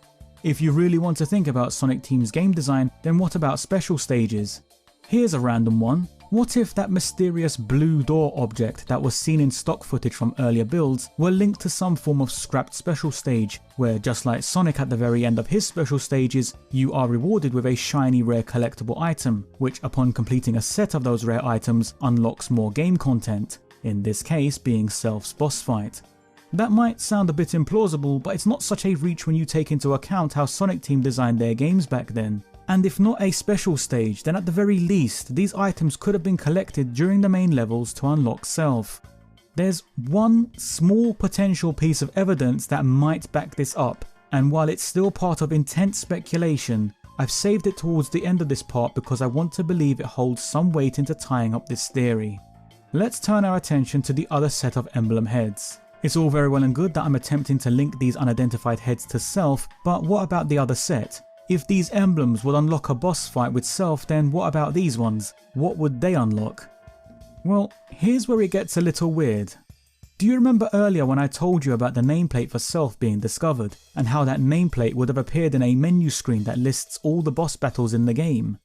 If you really want to think about Sonic Team's game design, then what about special stages? Here's a random one. What if that mysterious blue door object that was seen in stock footage from earlier builds were linked to some form of scrapped special stage, where just like Sonic at the very end of his special stages, you are rewarded with a shiny rare collectible item, which upon completing a set of those rare items unlocks more game content, in this case being Selph's boss fight. That might sound a bit implausible, but it's not such a reach when you take into account how Sonic Team designed their games back then. And if not a special stage, then at the very least, these items could have been collected during the main levels to unlock Selph. There's one small potential piece of evidence that might back this up, and while it's still part of intense speculation, I've saved it towards the end of this part because I want to believe it holds some weight into tying up this theory. Let's turn our attention to the other set of emblem heads. It's all very well and good that I'm attempting to link these unidentified heads to Selph, but what about the other set? If these emblems would unlock a boss fight with Selph, then what about these ones? What would they unlock? Well, here's where it gets a little weird. Do you remember earlier when I told you about the nameplate for Selph being discovered, and how that nameplate would have appeared in a menu screen that lists all the boss battles in the game?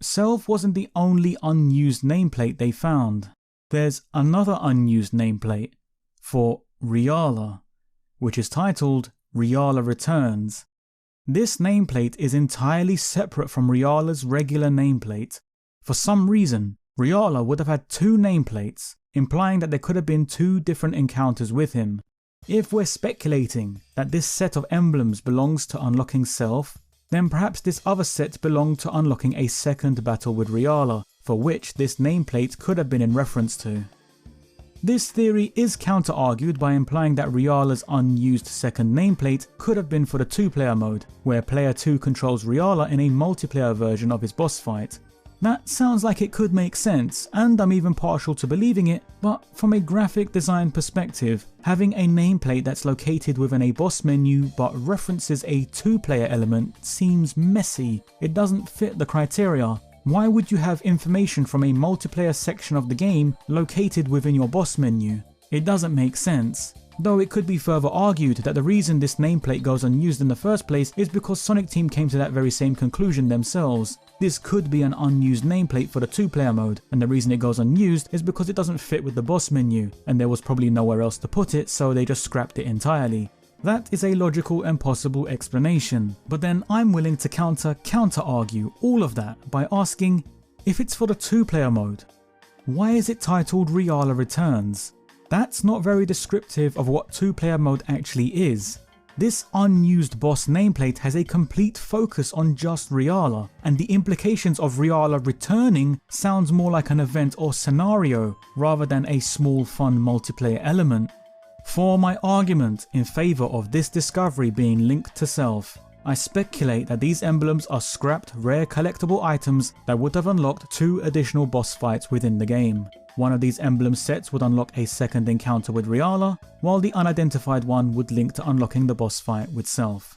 Selph wasn't the only unused nameplate they found. There's another unused nameplate for Reala, which is titled Reala Returns. This nameplate is entirely separate from Reala's regular nameplate. For some reason, Reala would have had two nameplates, implying that there could have been two different encounters with him. If we're speculating that this set of emblems belongs to unlocking Selph, then perhaps this other set belonged to unlocking a second battle with Reala, for which this nameplate could have been in reference to. This theory is counter-argued by implying that Reala's unused second nameplate could have been for the two-player mode, where player 2 controls Reala in a multiplayer version of his boss fight. That sounds like it could make sense, and I'm even partial to believing it, but from a graphic design perspective, having a nameplate that's located within a boss menu but references a two-player element seems messy. It doesn't fit the criteria. Why would you have information from a multiplayer section of the game located within your boss menu? It doesn't make sense. Though it could be further argued that the reason this nameplate goes unused in the first place is because Sonic Team came to that very same conclusion themselves. This could be an unused nameplate for the two-player mode, and the reason it goes unused is because it doesn't fit with the boss menu, and there was probably nowhere else to put it, so they just scrapped it entirely. That is a logical and possible explanation, but then I'm willing to counter-argue all of that by asking, if it's for the two-player mode, why is it titled Reala Returns? That's not very descriptive of what two-player mode actually is. This unused boss nameplate has a complete focus on just Reala, and the implications of Reala returning sounds more like an event or scenario rather than a small fun multiplayer element. For my argument in favour of this discovery being linked to Selph, I speculate that these emblems are scrapped rare collectible items that would have unlocked two additional boss fights within the game. One of these emblem sets would unlock a second encounter with Reala, while the unidentified one would link to unlocking the boss fight with Selph.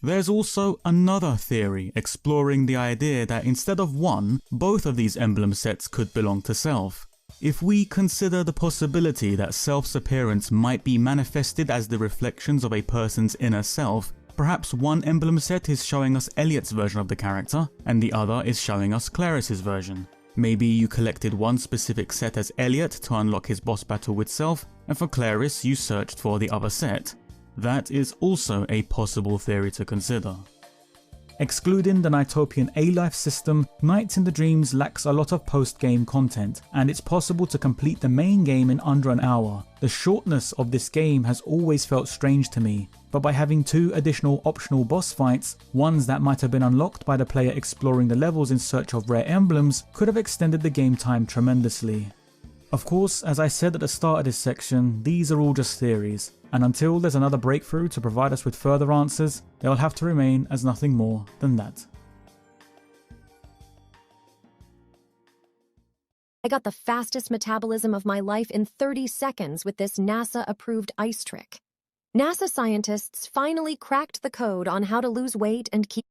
There's also another theory exploring the idea that instead of one, both of these emblem sets could belong to Selph. If we consider the possibility that Selph's appearance might be manifested as the reflections of a person's inner self, perhaps one emblem set is showing us Elliot's version of the character, and the other is showing us Claris's version. Maybe you collected one specific set as Elliot to unlock his boss battle with Selph, and for Claris you searched for the other set. That is also a possible theory to consider. Excluding the Nighttopian A-Life system, Nights in the Dreams lacks a lot of post-game content, and it's possible to complete the main game in under an hour. The shortness of this game has always felt strange to me, but by having two additional optional boss fights, ones that might have been unlocked by the player exploring the levels in search of rare emblems, could have extended the game time tremendously. Of course, as I said at the start of this section, these are all just theories, and until there's another breakthrough to provide us with further answers, they'll have to remain as nothing more than that.
I got the fastest metabolism of my life in 30 seconds with this NASA-approved ice trick. NASA scientists finally cracked the code on how to lose weight and keep...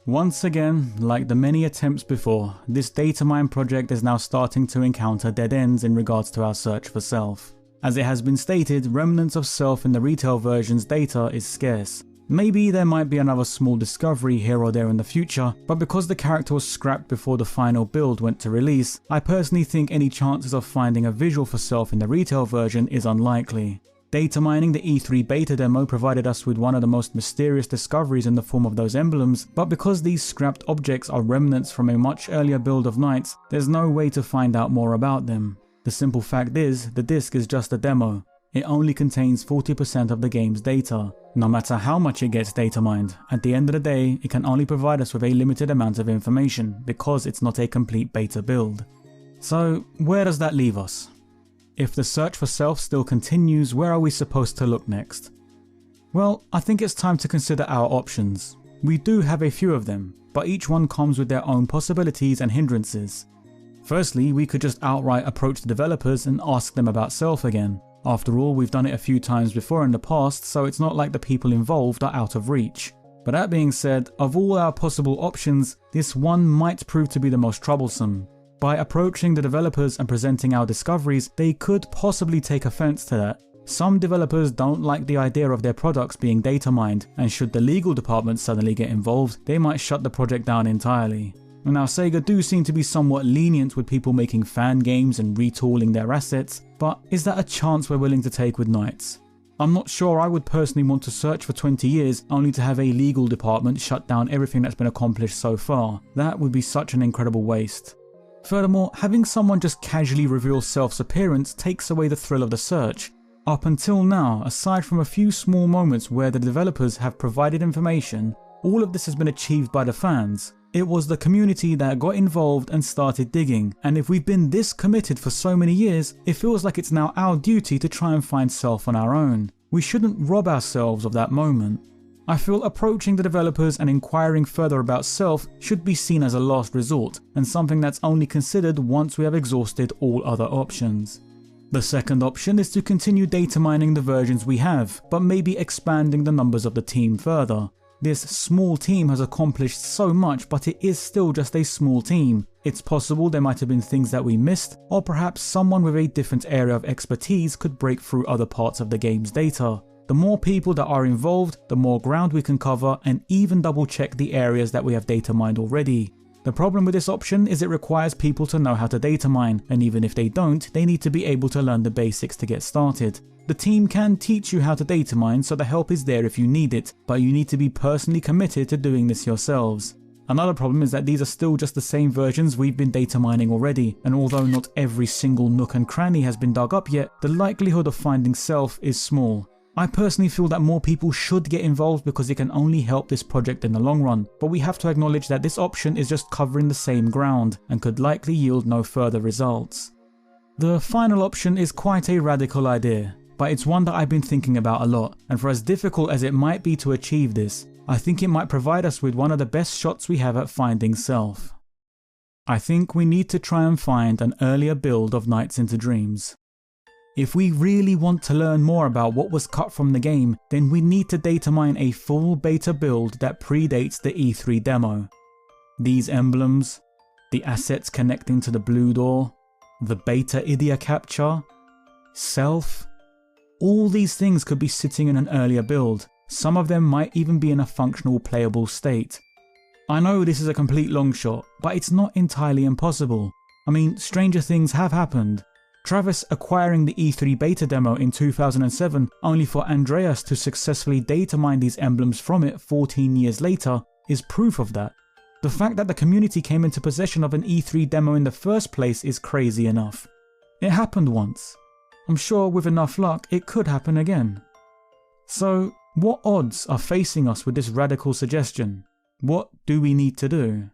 Once again, like the many attempts before, this data mine project is now starting to encounter dead ends in regards to our search for Selph. As it has been stated, remnants of self in the retail version's data is scarce. Maybe there might be another small discovery here or there in the future, but because the character was scrapped before the final build went to release, I personally think any chances of finding a visual for self in the retail version is unlikely. Data mining the E3 beta demo provided us with one of the most mysterious discoveries in the form of those emblems, but because these scrapped objects are remnants from a much earlier build of Knights, there's no way to find out more about them. The simple fact is, the disc is just a demo. It only contains 40% of the game's data. No matter how much it gets data mined, at the end of the day, it can only provide us with a limited amount of information because it's not a complete beta build. So, where does that leave us? If the search for self still continues, where are we supposed to look next? Well, I think it's time to consider our options. We do have a few of them, but each one comes with their own possibilities and hindrances. Firstly, we could just outright approach the developers and ask them about self again. After all, we've done it a few times before in the past, so it's not like the people involved are out of reach. But that being said, of all our possible options, this one might prove to be the most troublesome. By approaching the developers and presenting our discoveries, they could possibly take offense to that. Some developers don't like the idea of their products being data mined, and should the legal department suddenly get involved, they might shut the project down entirely. Now, Sega do seem to be somewhat lenient with people making fan games and retooling their assets, but is that a chance we're willing to take with Knights? I'm not sure I would personally want to search for 20 years only to have a legal department shut down everything that's been accomplished so far. That would be such an incredible waste. Furthermore, having someone just casually reveal Self's appearance takes away the thrill of the search. Up until now, aside from a few small moments where the developers have provided information, all of this has been achieved by the fans. It was the community that got involved and started digging, and if we've been this committed for so many years, it feels like it's now our duty to try and find self on our own. We shouldn't rob ourselves of that moment. I feel approaching the developers and inquiring further about self should be seen as a last resort, and something that's only considered once we have exhausted all other options. The second option is to continue data mining the versions we have, but maybe expanding the numbers of the team further. This small team has accomplished so much, but it is still just a small team. It's possible there might have been things that we missed, or perhaps someone with a different area of expertise could break through other parts of the game's data. The more people that are involved, the more ground we can cover, and even double check the areas that we have data mined already. The problem with this option is it requires people to know how to data mine, and even if they don't, they need to be able to learn the basics to get started. The team can teach you how to data mine, so the help is there if you need it, but you need to be personally committed to doing this yourselves. Another problem is that these are still just the same versions we've been data mining already, and although not every single nook and cranny has been dug up yet, the likelihood of finding self is small. I personally feel that more people should get involved because it can only help this project in the long run, but we have to acknowledge that this option is just covering the same ground and could likely yield no further results. The final option is quite a radical idea, but it's one that I've been thinking about a lot, and for as difficult as it might be to achieve this, I think it might provide us with one of the best shots we have at finding self. I think we need to try and find an earlier build of Nights into Dreams. If we really want to learn more about what was cut from the game, then we need to data mine a full beta build that predates the E3 demo. These emblems, the assets connecting to the blue door, the beta Idia capture, self, all these things could be sitting in an earlier build. Some of them might even be in a functional playable state. I know this is a complete long shot, but it's not entirely impossible. I mean, stranger things have happened. Travis acquiring the E3 beta demo in 2007 only for Andreas to successfully data mine these emblems from it 14 years later is proof of that. The fact that the community came into possession of an E3 demo in the first place is crazy enough. It happened once. I'm sure with enough luck it could happen again. So, what odds are facing us with this radical suggestion? What do we need to do?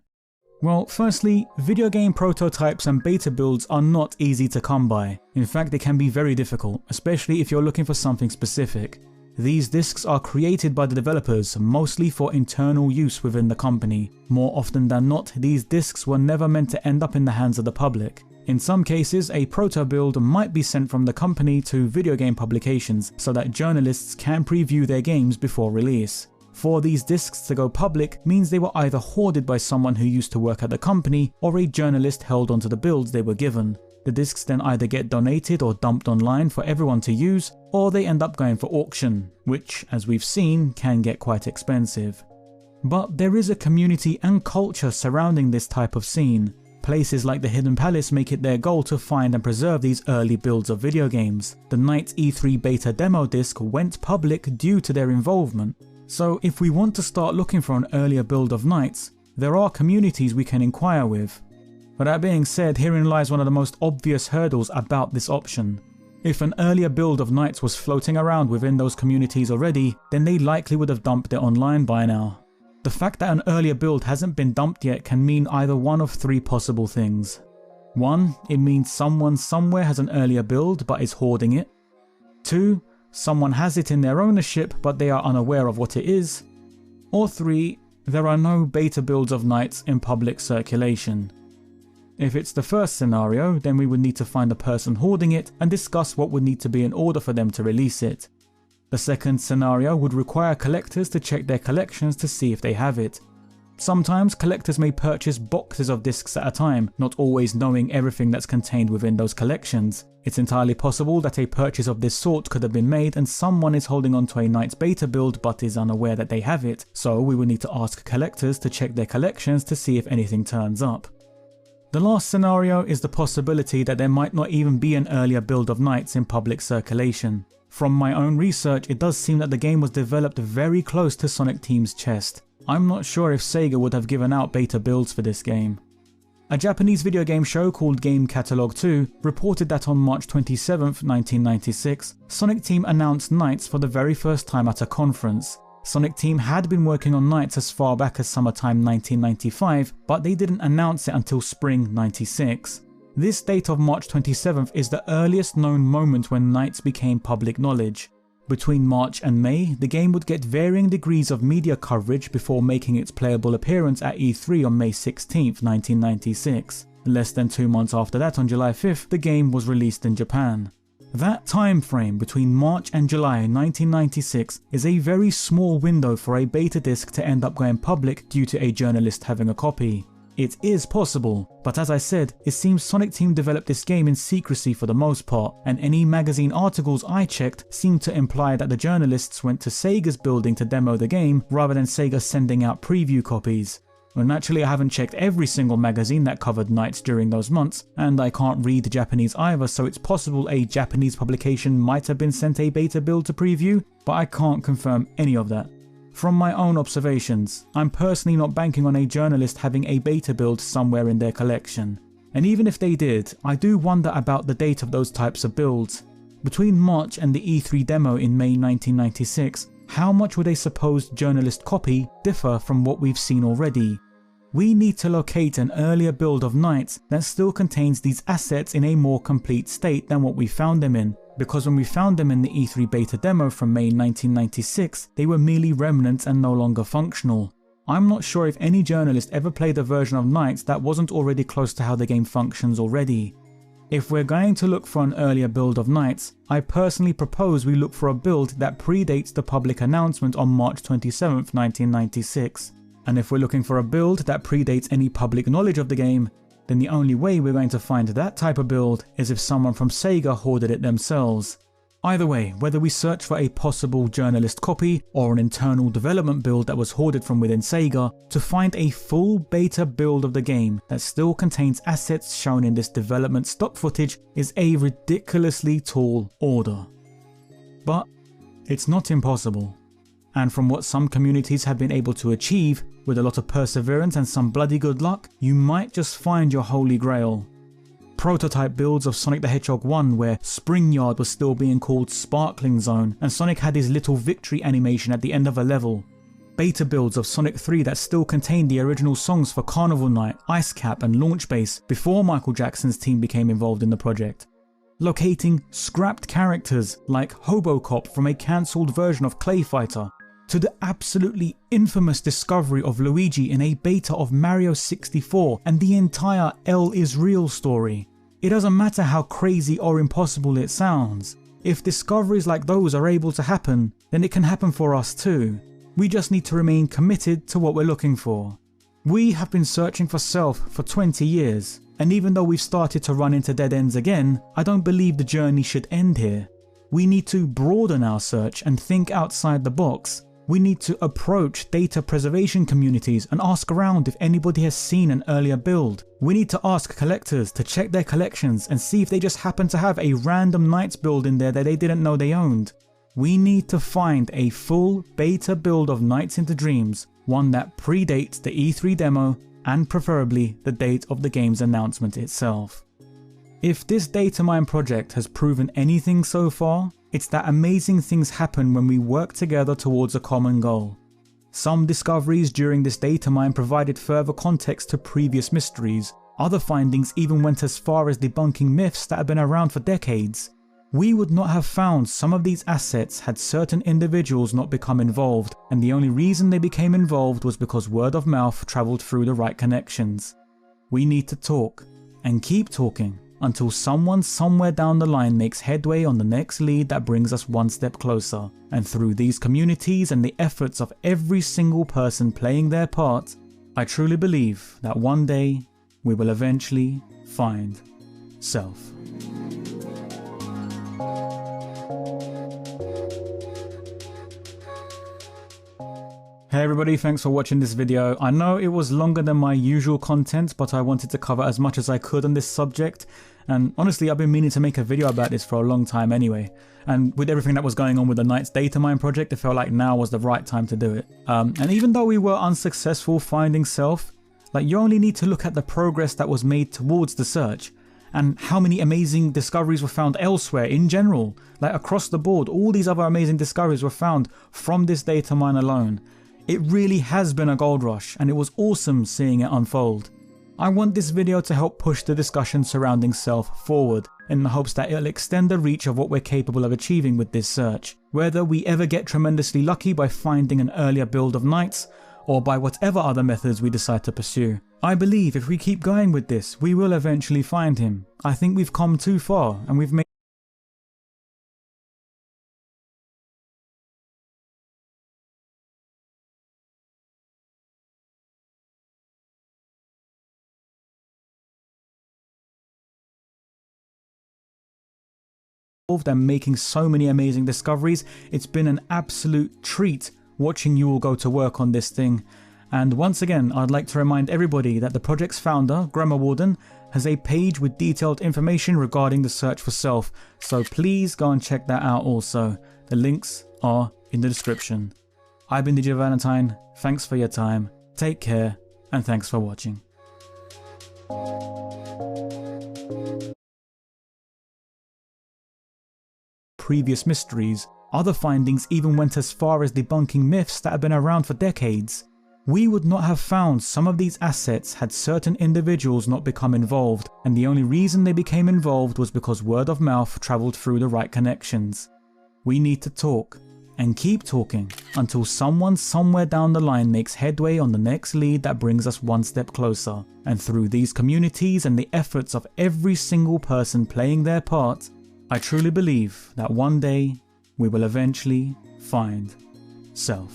Well, firstly, video game prototypes and beta builds are not easy to come by. In fact, they can be very difficult, especially if you're looking for something specific. These discs are created by the developers, mostly for internal use within the company. More often than not, these discs were never meant to end up in the hands of the public. In some cases, a proto build might be sent from the company to video game publications so that journalists can preview their games before release. For these discs to go public means they were either hoarded by someone who used to work at the company or a journalist held onto the builds they were given. The discs then either get donated or dumped online for everyone to use, or they end up going for auction, which, as we've seen, can get quite expensive. But there is a community and culture surrounding this type of scene. Places like the Hidden Palace make it their goal to find and preserve these early builds of video games. The Knights E3 beta demo disc went public due to their involvement. So if we want to start looking for an earlier build of Knights, there are communities we can inquire with. But that being said, herein lies one of the most obvious hurdles about this option. If an earlier build of Knights was floating around within those communities already, then they likely would have dumped it online by now. The fact that an earlier build hasn't been dumped yet can mean either one of three possible things. 1. It means someone somewhere has an earlier build but is hoarding it. 2. Someone has it in their ownership but they are unaware of what it is. Or 3. There are no beta builds of Knights in public circulation. If it's the first scenario, then we would need to find the person hoarding it and discuss what would need to be in order for them to release it. The second scenario would require collectors to check their collections to see if they have it. Sometimes collectors may purchase boxes of discs at a time, not always knowing everything that's contained within those collections. It's entirely possible that a purchase of this sort could have been made and someone is holding onto a Knights beta build but is unaware that they have it, so we would need to ask collectors to check their collections to see if anything turns up. The last scenario is the possibility that there might not even be an earlier build of Knights in public circulation. From my own research, it does seem that the game was developed very close to Sonic Team's chest. I'm not sure if Sega would have given out beta builds for this game. A Japanese video game show called Game Catalog 2 reported that on March 27th, 1996, Sonic Team announced Knights for the very first time at a conference. Sonic Team had been working on Knights as far back as summertime 1995, but they didn't announce it until spring 96. This date of March 27th is the earliest known moment when Knights became public knowledge. Between March and May, the game would get varying degrees of media coverage before making its playable appearance at E3 on May 16th, 1996. Less than 2 months after that, on July 5th, the game was released in Japan. That time frame between March and July 1996 is a very small window for a beta disc to end up going public due to a journalist having a copy. It is possible, but as I said, it seems Sonic Team developed this game in secrecy for the most part, and any magazine articles I checked seemed to imply that the journalists went to Sega's building to demo the game rather than Sega sending out preview copies. Well, naturally I haven't checked every single magazine that covered Knights during those months, and I can't read Japanese either, so it's possible a Japanese publication might have been sent a beta build to preview, but I can't confirm any of that. From my own observations, I'm personally not banking on a journalist having a beta build somewhere in their collection. And even if they did, I do wonder about the date of those types of builds. Between March and the E3 demo in May 1996, how much would a supposed journalist copy differ from what we've seen already? We need to locate an earlier build of Knights that still contains these assets in a more complete state than what we found them in, because when we found them in the E3 beta demo from May 1996, they were merely remnants and no longer functional. I'm not sure if any journalist ever played a version of Knights that wasn't already close to how the game functions already. If we're going to look for an earlier build of Knights, I personally propose we look for a build that predates the public announcement on March 27th, 1996. And if we're looking for a build that predates any public knowledge of the game, then the only way we're going to find that type of build is if someone from Sega hoarded it themselves. Either way, whether we search for a possible journalist copy or an internal development build that was hoarded from within Sega, to find a full beta build of the game that still contains assets shown in this development stock footage is a ridiculously tall order. But it's not impossible. And from what some communities have been able to achieve, with a lot of perseverance and some bloody good luck, you might just find your holy grail. Prototype builds of Sonic the Hedgehog 1 where Spring Yard was still being called Sparkling Zone and Sonic had his little victory animation at the end of a level. Beta builds of Sonic 3 that still contained the original songs for Carnival Night, Ice Cap and Launch Base before Michael Jackson's team became involved in the project. Locating scrapped characters like Hobocop from a cancelled version of Clay Fighter, to the absolutely infamous discovery of Luigi in a beta of Mario 64 and the entire L is Real story. It doesn't matter how crazy or impossible it sounds. If discoveries like those are able to happen, then it can happen for us too. We just need to remain committed to what we're looking for. We have been searching for Self for 20 years, And even though we've started to run into dead ends again, I don't believe the journey should end here. We need to broaden our search and think outside the box. We need to approach data preservation communities and ask around if anybody has seen an earlier build. We need to ask collectors to check their collections and see if they just happen to have a random Knights build in there that they didn't know they owned. We need to find a full beta build of Knights into Dreams, one that predates the E3 demo and preferably the date of the game's announcement itself. If this data mine project has proven anything so far, it's that amazing things happen when we work together towards a common goal. Some discoveries during this data mine provided further context to previous mysteries. Other findings even went as far as debunking myths that had been around for decades. We would not have found some of these assets had certain individuals not become involved, and the only reason they became involved was because word of mouth travelled through the right connections. We need to talk, and keep talking, until someone somewhere down the line makes headway on the next lead that brings us one step closer. And through these communities and the efforts of every single person playing their part, I truly believe that one day we will eventually find self. Hey everybody, thanks for watching this video. I know it was longer than my usual content, but I wanted to cover as much as I could on this subject. And honestly, I've been meaning to make a video about this for a long time anyway. And with everything that was going on with the Knights data mine project, it felt like now was the right time to do it. And even though we were unsuccessful finding self, you only need to look at the progress that was made towards the search. And how many amazing discoveries were found elsewhere in general. Across the board, all these other amazing discoveries were found from this data mine alone. It really has been a gold rush, and it was awesome seeing it unfold. I want this video to help push the discussion surrounding self forward, in the hopes that it'll extend the reach of what we're capable of achieving with this search. Whether we ever get tremendously lucky by finding an earlier build of Knights, or by whatever other methods we decide to pursue. I believe if we keep going with this, we will eventually find him. I think we've come too far, and we've made and making so many amazing discoveries. It's been an absolute treat watching you all go to work on this thing. And once again, I'd like to remind everybody that the project's founder, Grimowarden, has a page with detailed information regarding the search for self, so please go and check that out also. The links are in the description. I've been DJ Valentine, thanks for your time, take care, and thanks for watching. Previous mysteries, other findings even went as far as debunking myths that had been around for decades. We would not have found some of these assets had certain individuals not become involved, and the only reason they became involved was because word of mouth travelled through the right connections. We need to talk, and keep talking, until someone somewhere down the line makes headway on the next lead that brings us one step closer. And through these communities and the efforts of every single person playing their part, I truly believe that one day we will eventually find self.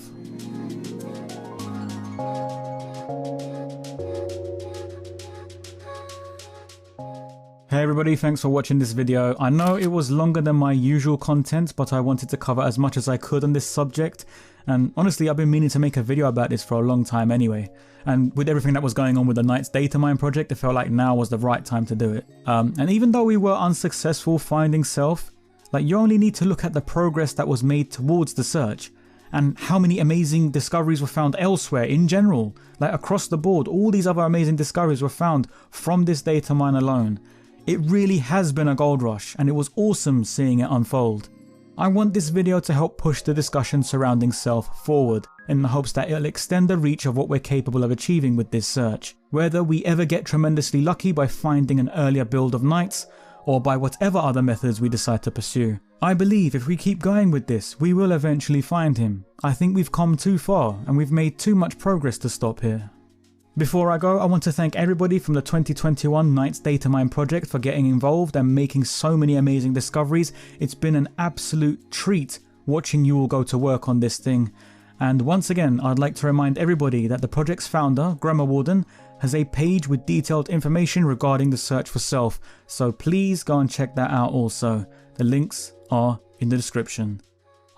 Hey everybody, thanks for watching this video. I know it was longer than my usual content, but I wanted to cover as much as I could on this subject. And honestly, I've been meaning to make a video about this for a long time anyway. And with everything that was going on with the Knights data mine project, it felt like now was the right time to do it. And even though we were unsuccessful finding self, you only need to look at the progress that was made towards the search. And how many amazing discoveries were found elsewhere in general. Across the board, all these other amazing discoveries were found from this data mine alone. It really has been a gold rush, and it was awesome seeing it unfold. I want this video to help push the discussion surrounding self forward, in the hopes that it'll extend the reach of what we're capable of achieving with this search. Whether we ever get tremendously lucky by finding an earlier build of Knights, or by whatever other methods we decide to pursue. I believe if we keep going with this, we will eventually find him. I think we've come too far, and we've made too much progress to stop here. Before I go, I want to thank everybody from the 2021 Knights data mine project for getting involved and making so many amazing discoveries. It's been an absolute treat watching you all go to work on this thing. And once again, I'd like to remind everybody that the project's founder, Grimowarden, has a page with detailed information regarding the search for self, so please go and check that out also. The links are in the description.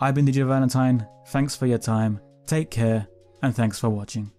I've been DJ Valentine, thanks for your time, take care, and thanks for watching.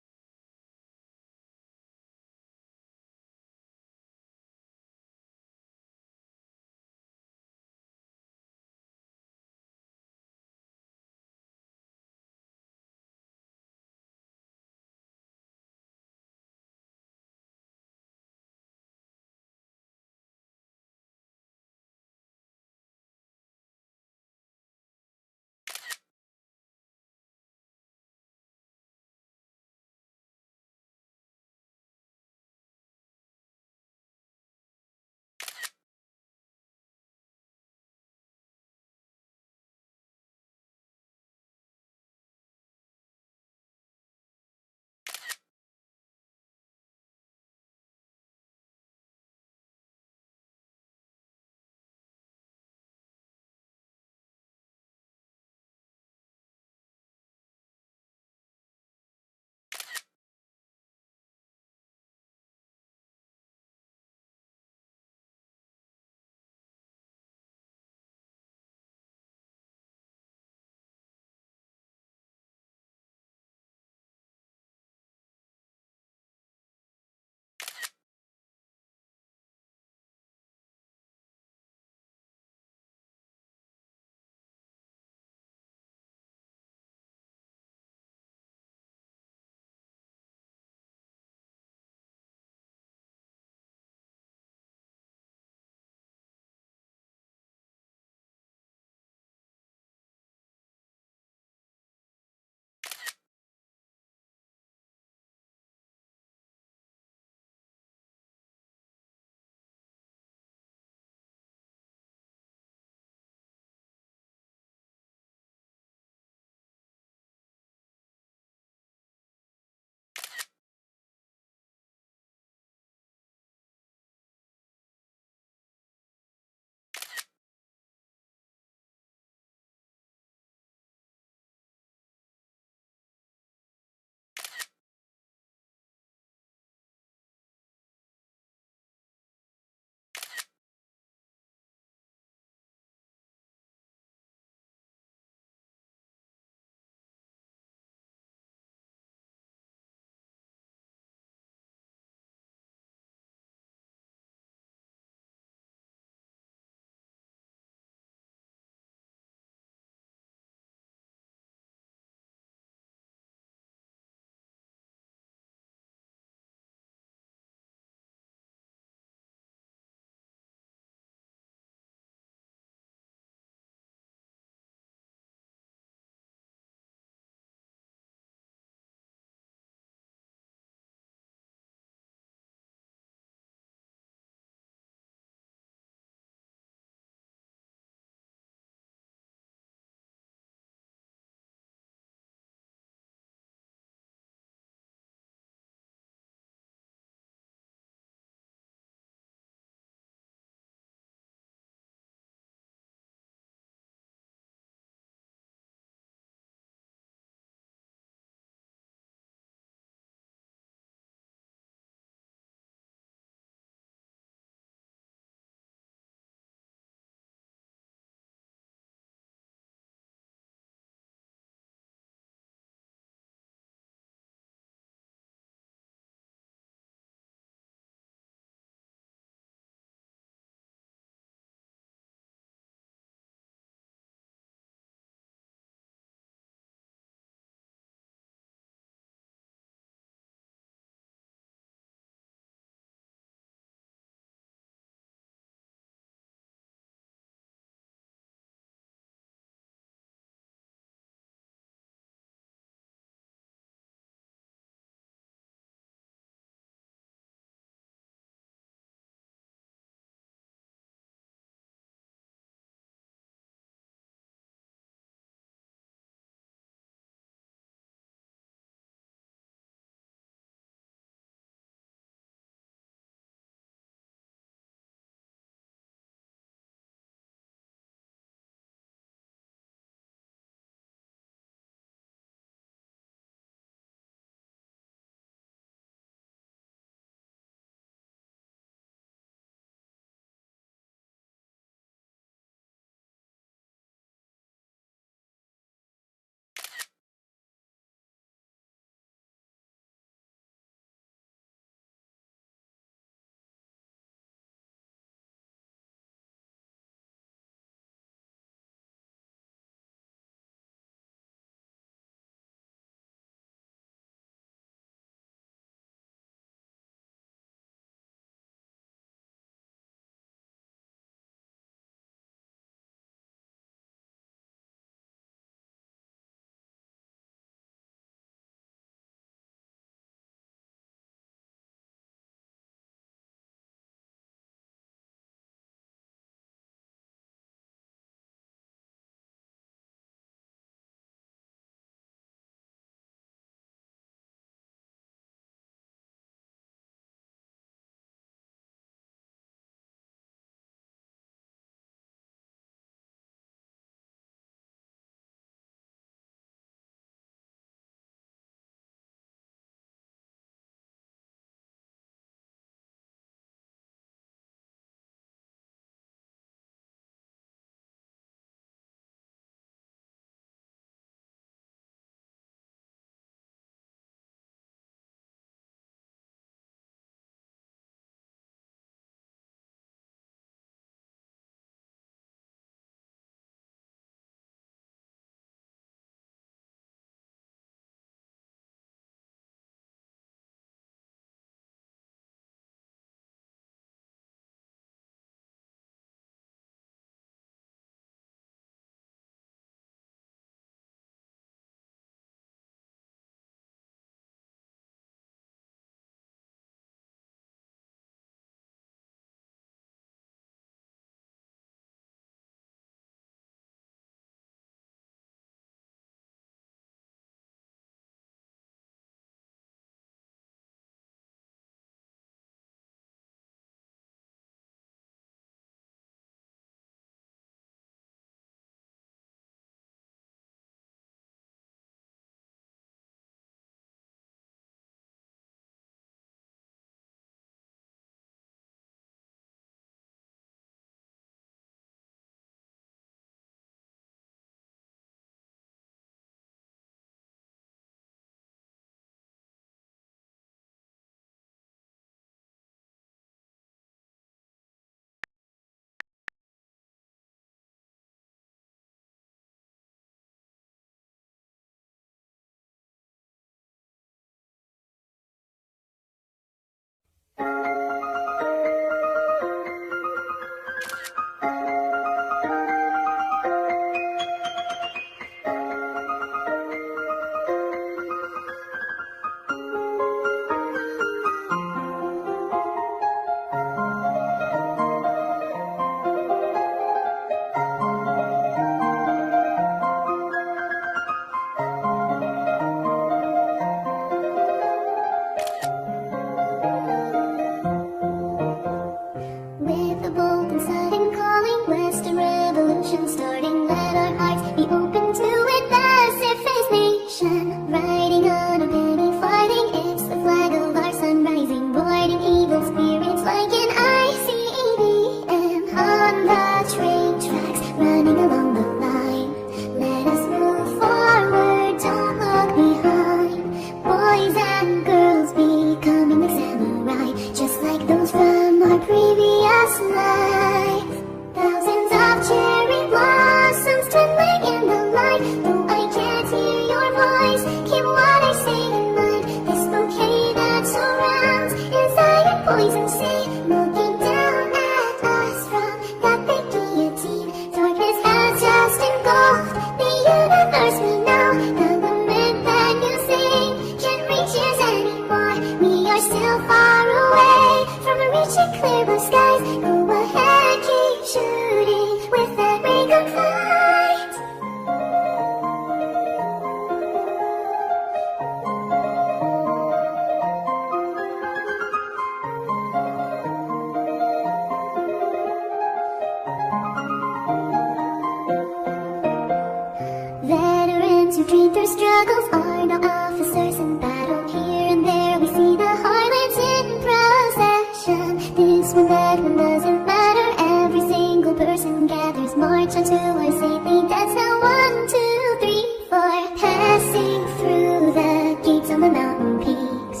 who dream through struggles are now officers in battle. Here and there we see the Highlands in procession. This one, that one doesn't matter. Every single person gathers, march unto our saintly dance. Now 1, 2, 3, 4, passing through the gates on the mountain peaks.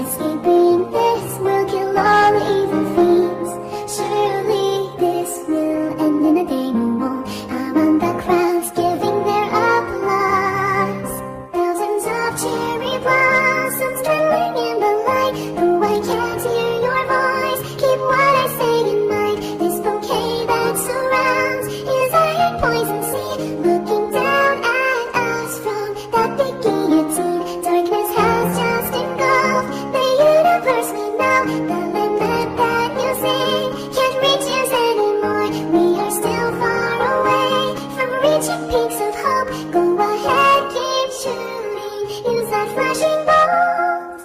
Escaping this will kill all evil fiends. Surely this will end in a day no more. Among the crowds giving their applause, thousands of cherry blossoms twinkling in the light. Though I can't hear your voice, keep what I say in mind. This bouquet that surrounds is iron poison seed, looking down at us from that big guillotine. Darkness has just engulfed the universe we know. The lament that you sing can't reach ears anymore. We are still far away from reaching peaks of hope. Go ahead, keep shooting, use that flashing bolt.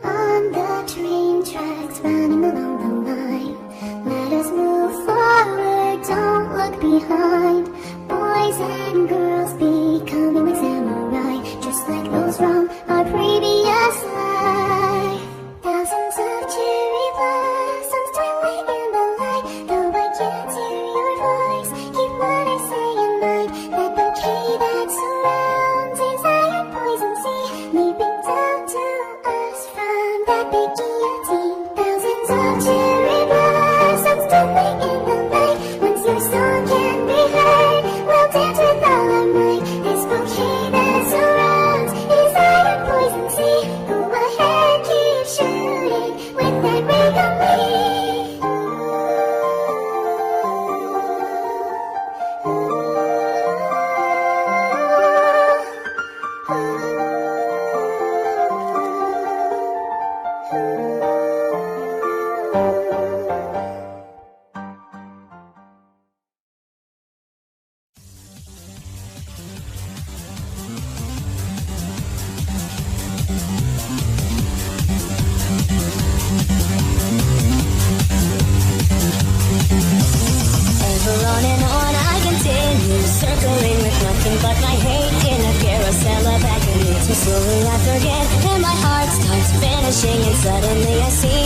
On the train tracks running along the line, let us move forward, don't look behind. Boys and girls becoming like samurai, just like those from our previous life. Thousands of cherry blossoms twinkling in the light. Though I can't hear your voice, keep what I say in mind. That bouquet that surrounds is iron poison sea, leaping down to us from that big guillotine. Thousands of cherry blossoms twinkling in the light. Once your song can be heard, we'll dance with all our might. This bouquet that surrounds is iron poison sea. Go ahead, keep shooting with that ray of
Ever on and on I continue, circling with nothing but my hate in a carousel of agony. So slowly I forget, and my heart starts vanishing, and suddenly I see